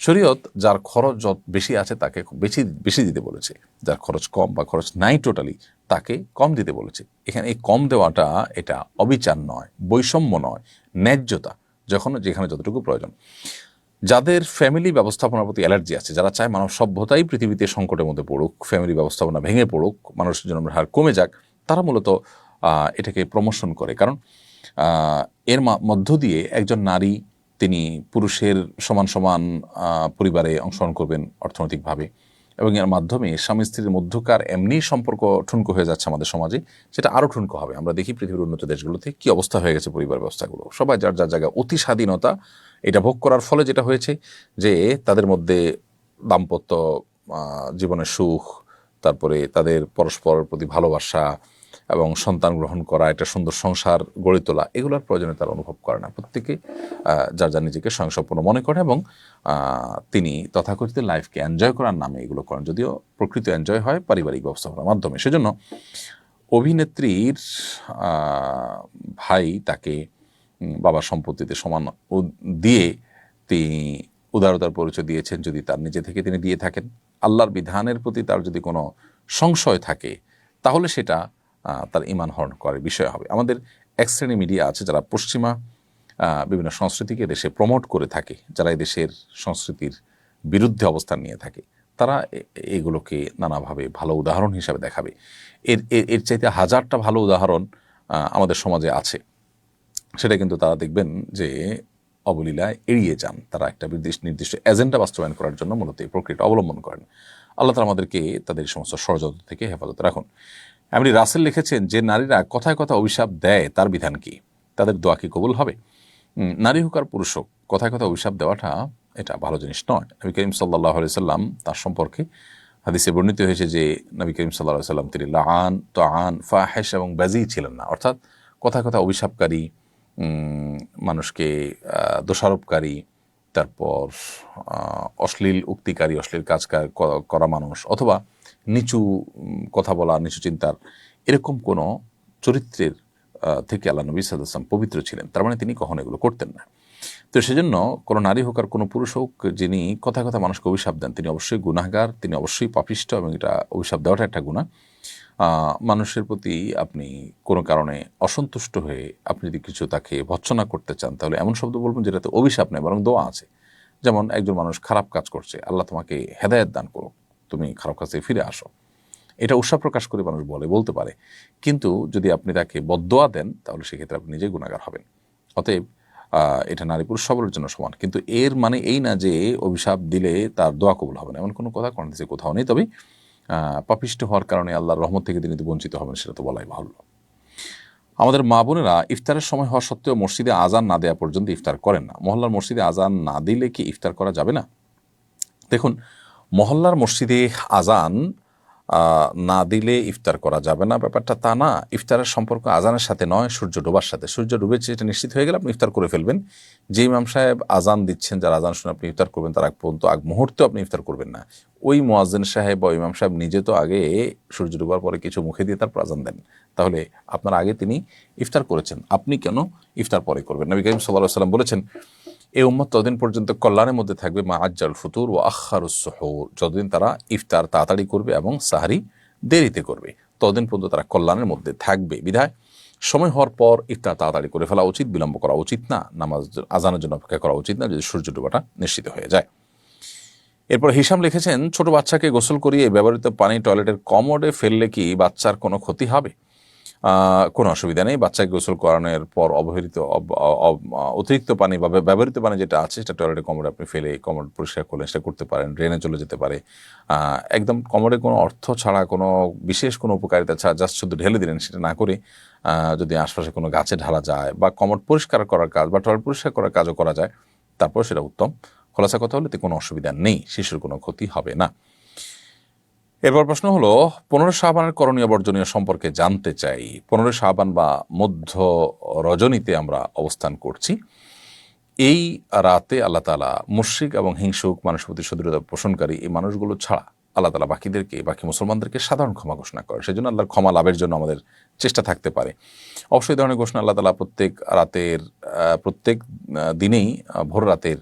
শরীয়ত যার খরচ যত বেশি আছে তাকে বেশি বেশি দিতে বলেছে, যার খরচ কম বা খরচ নাই টোটালি তাকে কম দিতে বলেছে। এখানে এই কম দেওয়াটা এটা অবিচার নয়, বৈষম্য নয়, ন্যায্যতা, যখন যেখানে যতটুকু প্রয়োজন। যাদের ফ্যামিলি ব্যবস্থাপনার প্রতি অ্যালার্জি আছে, যারা চায় মানব সভ্যতাই পৃথিবীতে সংকটের মধ্যে পড়ুক, ফ্যামিলি ব্যবস্থাপনা ভেঙে পড়ুক, মানুষের জন্মের হার কমে যাক, তারা মূলত এটাকে প্রমোশন করে। কারণ এর মধ্য দিয়ে একজন নারী তিনি পুরুষের সমান সমান পরিবারে অংশগ্রহণ করবেন অর্থনৈতিকভাবে, এবং এর মাধ্যমে স্বামী স্ত্রীর মধ্যকার এমনি সম্পর্ক ঠুনকো হয়ে যাচ্ছে আমাদের সমাজে, সেটা আরও ঠুনকো হবে। আমরা দেখি পৃথিবীর উন্নত দেশগুলোতে কী অবস্থা হয়ে গেছে পরিবার ব্যবস্থাগুলো, সবাই যার যার জায়গায় অতি স্বাধীনতা এটা ভোগ করার ফলে যেটা হয়েছে যে তাদের মধ্যে দাম্পত্য জীবনের সুখ, তারপরে তাদের পরস্পরের প্রতি ভালোবাসা এবং সন্তান গ্রহণ করা, একটা সুন্দর সংসার গড়ে তোলা, এগুলোর প্রয়োজনে তারা অনুভব করে না। প্রত্যেকে যার যার নিজেকে স্বয়ংসম্পূর্ণ মনে করে এবং তিনি তথাকথিত লাইফকে এনজয় করার নামে এগুলো করেন, যদিও প্রকৃত এনজয় হয় পারিবারিক ব্যবস্থাপনার মাধ্যমে। সেজন্য অভিনেত্রীর ভাই তাকে বাবার সম্পত্তিতে সমান দিয়ে তিনি উদারতার পরিচয় দিয়েছেন। যদি তার নিজে থেকে তিনি দিয়ে থাকেন, আল্লাহর বিধানের প্রতি তার যদি কোনো সংশয় থাকে, তাহলে সেটা তার ঈমান হরণ করার বিষয় হবে। আমাদের এক শ্রেণী মিডিয়া আছে যারা পশ্চিমা বিভিন্ন সংস্কৃতিকে দেশে প্রমোট করে থাকে, যারা এই দেশের সংস্কৃতির বিরুদ্ধে অবস্থান নিয়ে থাকে, তারা এগুলোকে নানাভাবে ভালো উদাহরণ হিসাবে দেখাবে। এর চাইতে হাজারটা ভালো উদাহরণ আমাদের সমাজে আছে। সেটা কিন্তু তারা দেখবেন যে অবলীলায় এড়িয়ে যান। তারা একটা নির্দিষ্ট এজেন্ডা বাস্তবায়ন করার জন্য মূলত এই প্রক্রিয়াটা অবলম্বন করেন। আল্লাহ তাআলা আমাদেরকে তাদের সমস্ত ষড়যন্ত্র থেকে হেফাজত রাখুন। এমনি রাসেল লিখেছেন যে নারীরা কথায় কথা অভিশাপ দেয় তার বিধান কি, তাদের দোয়া কি কবুল হবে? নারী হোক আর পুরুষ হোক, কথায় কথা অভিশাপ দেওয়াটা এটা ভালো জিনিস নয়। নবী করিম সাল্লাল্লাহু আলাইহি সাল্লাম তার সম্পর্কে হাদিসে বর্ণিত হয়েছে যে নবী করিম সাল্লাল্লাহু আলাইহি সাল্লাম তিনি লাআন, তাআন, ফাহিশ এবং বাযী ছিলেন না। অর্থাৎ কথায় কথা অভিশাপকারী, মানুষকে দোষারোপকারী, তারপর অশ্লীল উক্তিকারী, অশ্লীল কাজ করা মানুষ, অথবা নিচু কথা বলা, নিচু চিন্তার এরকম কোনো চরিত্রের থেকে আল্লাহ নবী সাল্লাল্লাহু আলাইহি ওয়াসাল্লাম পবিত্র ছিলেন। তার মানে তিনি কখনো এগুলো করতেন না। তো সেজন্য কোনো নারী হোক আর কোনো পুরুষ হোক, যিনি কথা কথা মানুষকে অভিশাপ দেন, তিনি অবশ্যই গুনাহগার, তিনি অবশ্যই পাপিষ্ঠ, এবং এটা অভিশাপ দেওয়াটা একটা গুনাহ। মানুষের প্রতি আপনি কোনো কারণে অসন্তুষ্ট হয়ে আপনি যদি কিছু তাকে ভর্ৎসনা করতে চান, তাহলে এমন শব্দ বলবেন যেটাতে অভিশাপ নেই বরং দোয়া আছে। যেমন একজন মানুষ খারাপ কাজ করছে, আল্লাহ তোমাকে হেদায়েত দান করো, তুমি খারাপ কাজ থেকে ফিরে আসো, এটা উৎসাহ প্রকাশ করে মানুষ বলতে পারে। কিন্তু যদি আপনি তাকে বদদোয়া দেন, তাহলে সেক্ষেত্রে আপনি নিজেই গুনাহগার হবেন। অতএব এটা নারী পুরুষ সবার জন্য সমান। কিন্তু এর মানে এই না যে অভিশাপ দিলে তার দোয়া কবুল হবে না, এমন কোনো কথা কোরআন হাদিসে কোথাও নেই। তবে পাপিষ্ঠ হওয়ার কারণে আল্লাহর রহমত থেকে তিনি বঞ্চিত হবেন, সেটা তো বলাই বাহুল্য। আমাদের মা বোনেরা ইফতারের সময় হওয়া সত্ত্বেও মসজিদে আজান না দেওয়া পর্যন্ত ইফতার করেন না। মহল্লার মসজিদে আজান না দিলে কি ইফতার করা যাবে না? দেখুন, মহল্লার মসজিদে আজান না দিলে ইফতার করা যাবে না, ব্যাপারটা তা না। ইফতারের সম্পর্ক আজানের সাথে নয়, সূর্য ডোবার সাথে। সূর্য ডুবেছে এটা নিশ্চিত হয়ে গেলে আপনি ইফতার করে ফেলবেন। যে ইমাম সাহেব আজান দিচ্ছেন, যারা আজান শুনে আপনি ইফতার করবেন, তার আগ মুহূর্তেও আপনি ইফতার করবেন না। ওই মুয়াজ্জিন সাহেব বা ইমাম সাহেব নিজে তো আগে সূর্য ডুবার পরে কিছু মুখে দিয়ে তারপর আজান দেন, তাহলে আপনার আগে তিনি ইফতার করেছেন, আপনি কেন ইফতার পরে করবেন? নবী করিম সাল্লাল্লাহু আলাইহি ওয়াসাল্লাম বলেছেন, এই উম্মত ততদিন পর্যন্ত কল্যাণের মধ্যে থাকবে মা আজ্জাল ফুতুর ও আখারুস সুহুর, যতদিন তারা ইফতার তাড়াতাড়ি করবে এবং সাহরি দেরিতে করবে, ততদিন পর্যন্ত তারা কল্যাণের মধ্যে থাকবে। বিধায় সময় হওয়ার পর ইফতার তাড়াতাড়ি করে ফেলা উচিত, বিলম্ব করা উচিত না, নামাজ আজানের জন্য অপেক্ষা করা উচিত না, যদি সূর্য ডোবাটা নিশ্চিত হয়ে যায়। এরপর হিসাম লিখেছেন, ছোট বাচ্চাকে গোসল করিয়ে ব্যবহৃত পানি টয়লেটের কমোডে ফেললে কি বাচ্চার কোনো ক্ষতি হবে? কোনো অসুবিধা নেই। বাচ্চাকে গোসল করানোর পর অতিরিক্ত পানি বা ব্যবহৃত পানি যেটা আছে সেটা টয়লেটের কমোডে আপনি ফেলে কমোড পরিষ্কার করলেন, সেটা করতে পারেন, ড্রেনে চলে যেতে পারে। একদম কমোডে কোনো অর্থ ছাড়া, কোনো বিশেষ কোনো উপকারিতা ছাড়া জাস্ট শুধু ঢেলে দিলেন, সেটা না করে যদি আশপাশে কোনো গাছে ঢালা যায় বা কমোড পরিষ্কার করার কাজ বা টয়লেট পরিষ্কার করার কাজও করা যায়, তারপর সেটা উত্তম। খোলাসা কথা হলে কোনো অসুবিধা নেই, শিশুর কোনো ক্ষতি হবে না। এরপর প্রশ্ন হলো 15 শাবানের করণীয় বর্জনীয় সম্পর্কে জানতে চাই। 15 শাবান বা মধ্য রজনীতে আমরা অবস্থান করছি। এই রাতে আল্লাহ তাআলা মুশরিক এবং হিংসুক মানুষের প্রতি শত্রুতা পোষণকারী এই মানুষগুলো ছাড়া আল্লাহ তাআলা বাকি মুসলমানদেরকে সাধারণ ক্ষমা ঘোষণা করে। সেই জন্য আল্লাহর ক্ষমা লাভের জন্য আমাদের চেষ্টা থাকতে পারে। অবশ্যই ধরনের ঘোষণা আল্লাহ তাআলা প্রত্যেক দিনেই ভোর রাতের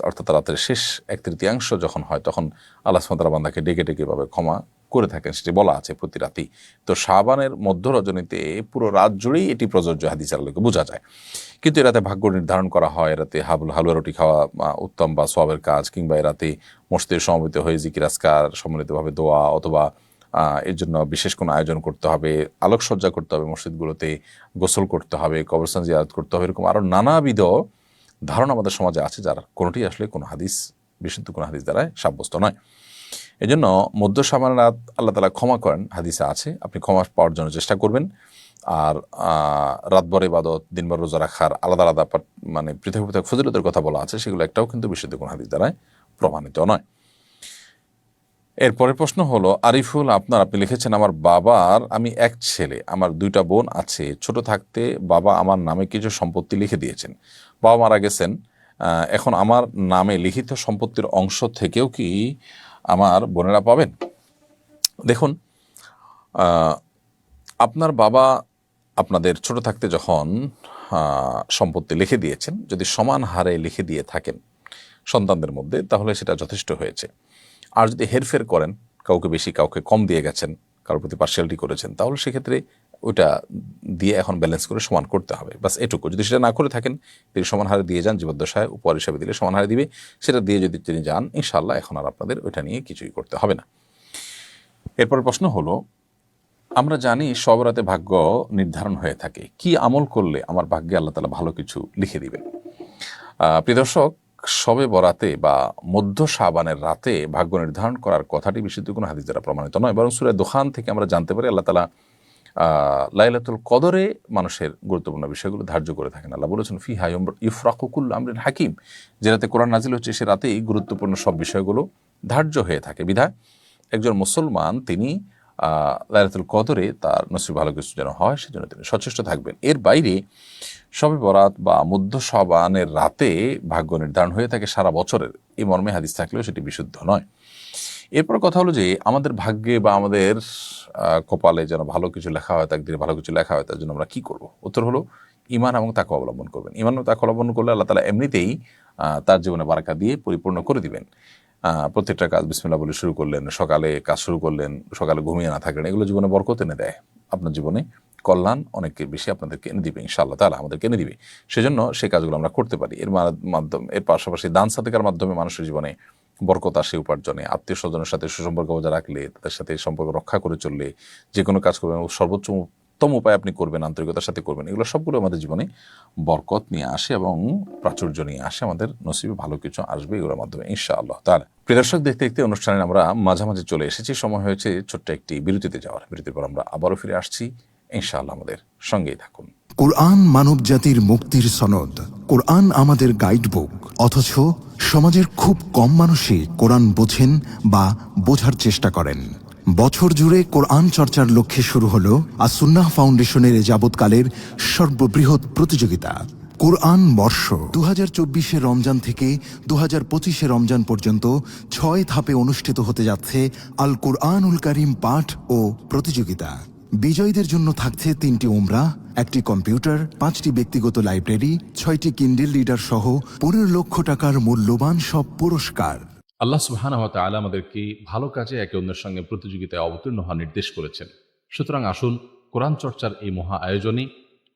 অর্থাৎ রাতের শেষ 1/3 যখন হয় তখন আল্লাহ সুবহানাহু ওয়া তাআলা বান্দাকে ডেকে ডেকে ভাবে ক্ষমা করে থাকেন, সেটি বলা আছে প্রতি রাতেই। তো শাবানের মধ্য রজনীতে পুরো রাত জুড়েই এটি প্রযোজ্য হাদিসের আলোকে বোঝা যায়। কিন্তু এরাতে ভাগ্য নির্ধারণ করা হয়, এরাতে হালুয়া রুটি খাওয়া উত্তম বা সওয়াবের কাজ, কিংবা এরাতে মসজিদে সমবেত হয়ে জিকির আজকার, সম্মিলিতভাবে দোয়া, অথবা এর জন্য বিশেষ কোনো আয়োজন করতে হবে, আলোকসজ্জা করতে হবে, মসজিদগুলোতে গোসল করতে হবে, কবরস্থান জিয়ারত করতে হবে, এরকম আরও নানাবিধ ধারণা আমাদের সমাজে আছে, যার কোনোটি আসলে কোনো হাদিস, বিশুদ্ধ কোনো হাদিস দ্বারা সাব্যস্ত নয়। এই জন্য মধ্য শাবানের রাত আল্লাহ তাআলা ক্ষমা করেন, হাদিসে আছে। আপনি ক্ষমা পাওয়ার জন্য চেষ্টা করবেন। আর রাতভর ইবাদত, দিনভর রোজা রাখার আলাদা আলাদা মানে পৃথক পৃথক ফজিলতের কথা বলা আছে, সেগুলো একটাও কিন্তু বিশুদ্ধ কোনো হাদিস দ্বারা প্রমাণিত নয়। এরপরের প্রশ্ন হলো আরিফুল, আপনি লিখেছেন, আমার বাবার আমি এক ছেলে, আমার 2টা বোন আছে। ছোট থাকতে বাবা আমার নামে কিছু সম্পত্তি লিখে দিয়েছেন। বাবা মারা গেছেন, এখন আমার নামে লিখিত সম্পত্তির অংশ থেকেও কি আমার বোনেরা পাবেন? দেখুন, আপনার বাবা আপনাদের ছোট থাকতে যখন সম্পত্তি লিখে দিয়েছেন, যদি সমান হারে লিখে দিয়ে থাকেন সন্তানদের মধ্যে, তাহলে সেটা যথেষ্ট হয়েছে। আর যদি হেরফের করেন, কাউকে বেশি কাউকে কম দিয়ে গেছেন, কারোর প্রতি পার্সিয়ালিটি করেছেন, তাহলে সেক্ষেত্রে ওইটা দিয়ে এখন ব্যালেন্স করে সমান করতে হবে, বাস এটুকু। যদি সেটা না করে থাকেন, তিনি সমান হারে দিয়ে যান, জীবদ্দশায় উপহার হিসাবে দিলে সমান হারে দিবে, সেটা দিয়ে যদি তিনি যান, ইনশাআল্লাহ এখন আর আপনাদের ওইটা নিয়ে কিছুই করতে হবে না। এরপর প্রশ্ন হলো, আমরা জানি সব রাতে ভাগ্য নির্ধারণ হয়ে থাকে, কি আমল করলে আমার ভাগ্যে আল্লাহ তাআলা ভালো কিছু লিখে দিবেন? প্রিয় দর্শক, শবে বরাতে বা মধ্য শাবানের রাতে ভাগ্য নির্ধারণ করার কথাটি বিশুদ্ধ কোনো হাদিস দ্বারা প্রমাণিত নয়, বরং সূরা দুখান থেকে আমরা জানতে পারি আল্লাহ তাআলা লাইলাতুল কদরে মানুষের গুরুত্বপূর্ণ বিষয়গুলো ধার্য করে থাকেন। আল্লাহ বলেছেন, ফিহা ইউফরাকু কুল্লু আমরিন হাকিম, যে রাতে কোরআন নাজিল হচ্ছে সে রাতেই গুরুত্বপূর্ণ সব বিষয়গুলো ধার্য হয়ে থাকে। বিধায় একজন মুসলমান তিনি লাইলাতুল কদরে তার নসিব ভালো কিছু যেন হয়, সেজন্য তিনি সচেষ্ট থাকবেন। এর বাইরে শবে বরাত বা মধ্য শাবানের রাতে ভাগ্য নির্ধারণ হয়ে থাকে সারা বছরের, এই মর্মে হাদিস থাকলেও সেটি বিশুদ্ধ নয়। এরপর কথা হলো যে আমাদের ভাগ্যে বা আমাদের কপালে যেন ভালো কিছু লেখা হয়, তাকদিরে ভালো কিছু লেখা হয়, তার জন্য আমরা কি করব? উত্তর হলো ঈমান এবং তাকওয়া অবলম্বন করবেন। ঈমান এবং তাকওয়া অবলম্বন করলে আল্লাহ তাআলা এমনিতেই তার জীবনে বারাকা দিয়ে পরিপূর্ণ করে দিবেন। প্রত্যেকটা কাজ বিসমিল্লাহ বলে শুরু করলেন, সকালে কাজ শুরু করলেন, সকালে ঘুমিয়ে না থাকলেন, এগুলো জীবনে বরকত এনে দেয়, আপনার জীবনে কল্যাণ অনেক বেশি আপনাদেরকে এনে দিবে, ইনশাআল্লাহ তাআলা আমাদেরকে এনে দিবে। সেজন্য সেই কাজগুলো আমরা করতে পারি। এর পাশাপাশি দান সাদেকার মাধ্যমে মানুষের জীবনে বরকত আসে, উপার্জনে, আত্মীয় স্বজনের সাথে সুসম্পর্ক বজায় রাখলে, তাদের সাথে সম্পর্ক রক্ষা করে চললে, যে কোনো কাজ করবেন সর্বোচ্চ উত্তম উপায় আপনি করবেন, আন্তরিকতার সাথে করবেন, এগুলো সবগুলো আমাদের জীবনে বরকত নিয়ে আসে এবং প্রাচুর্য নিয়ে আসে, আমাদের নসিবে ভালো কিছু আসবে এগুলোর মাধ্যমে, ইনশাআল্লাহ তাআলা। প্রিয় দর্শক, দেখতে দেখতে অনুষ্ঠানে আমরা মাঝামাঝি চলে এসেছি, সময় হয়েছে ছোট্ট একটি বিরতিতে যাওয়ার। বিরতির পর আমরা আবারও ফিরে আসছি, ইনশাআল্লাহ আমাদের সঙ্গেই থাকুন। কোরআন মানব জাতির মুক্তির সনদ, কোরআন আমাদের গাইডবুক, অথচ সমাজের খুব কম মানুষই কোরআন বোঝেন বা বোঝার চেষ্টা করেন। বছর জুড়ে কোরআন চর্চার লক্ষ্যে শুরু হলো আস-সুন্নাহ ফাউন্ডেশনের যাবৎকালের সর্ববৃহৎ প্রতিযোগিতা কোরআন বর্ষ। 2024 রমজান থেকে 2025 রমজান পর্যন্ত 6 ধাপে অনুষ্ঠিত হতে যাচ্ছে আল কুরআনুল কারীম পাঠ ও প্রতিযোগিতা। বিজয়ীদের জন্য থাকছে 3টি উমরাহ, 1টি কম্পিউটার, 5টি ব্যক্তিগত লাইব্রেরি, 6টি কিন্ডেল রিডার সহ 15 লক্ষ টাকার মূল্যবান সব পুরস্কার। আল্লাহ সুবহানাহু ওয়া তাআলা আমাদেরকে ভালো কাজে একে অন্যের সঙ্গে প্রতিযোগিতায় অবতীর্ণ হওয়ার নির্দেশ করেছেন। সুতরাং আসুন কোরআন চর্চার এই মহা আয়োজনে,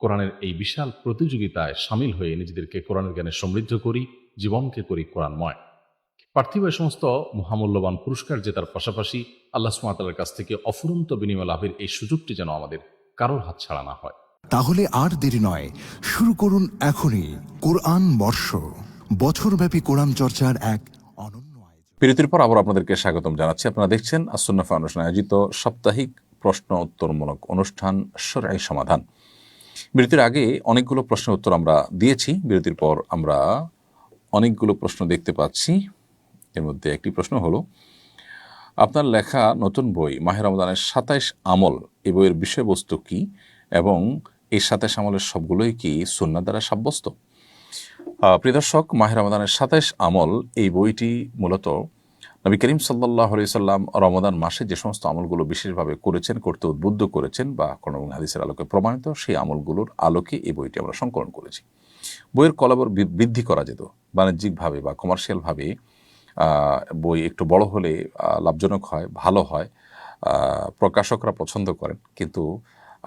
কোরআনের এই বিশাল প্রতিযোগিতায় সামিল হয়ে নিজেদেরকে কোরআনের জ্ঞানে সমৃদ্ধ করি, জীবনকে করি কোরআনময়। পার্থিব এই সমস্ত মহামূল্যবান পুরস্কার জেতার পাশাপাশি আল্লাহ সুবহানাহু ওয়া তাআলার কাছ থেকে অফুরন্ত বিনিময় লাভের এই সুযোগটি যেন আমাদের কারোর হাতছাড়া না হয়। তাহলে আর দেরি নয়, শুরু করুন এখনই কোরআন বর্ষ, বছরব্যাপী কোরআন চর্চার এক অনন্য আয়োজন। বিরতির পর আবার আপনাদেরকে স্বাগতম জানাচ্ছি। আপনারা দেখছেন আস-সুন্নাহ ফাউন্ডেশন আয়োজিত সাপ্তাহিক প্রশ্ন উত্তরমূলক অনুষ্ঠান শরঈ সমাধান। বিরতির আগে অনেকগুলো প্রশ্নের উত্তর আমরা দিয়েছি। বিরতির পর আমরা অনেকগুলো প্রশ্ন দেখতে পাচ্ছি। এর মধ্যে একটি প্রশ্ন হলো, আপনার লেখা নতুন বই মাহে রমজানের 27 আমল, এই বইয়ের বিষয়বস্তু কি এবং এই 27 আমলের সবগুলোই কি সুন্নাহ দ্বারা সাব্যস্ত? প্রিয় দর্শক, মাহে রমজানের 27 আমল এই বইটি মূলত নবী করিম সাল্লাল্লাহু আলাইহি সাল্লাম রমজান মাসে যে সমস্ত আমলগুলো বিশেষভাবে করেছেন, করতে উদ্বুদ্ধ করেছেন বা কোন হাদিসের আলোকে প্রমাণিত, সেই আমলগুলোর আলোকে এই বইটি আমরা সংকলন করেছি। বইয়ের কলাবর বৃদ্ধি করা যেত বাণিজ্যিকভাবে বা কমার্শিয়ালভাবে। বই একটু বড় হলে লাভজনক হয়, ভালো হয়, প্রকাশকরা পছন্দ করেন। কিন্তু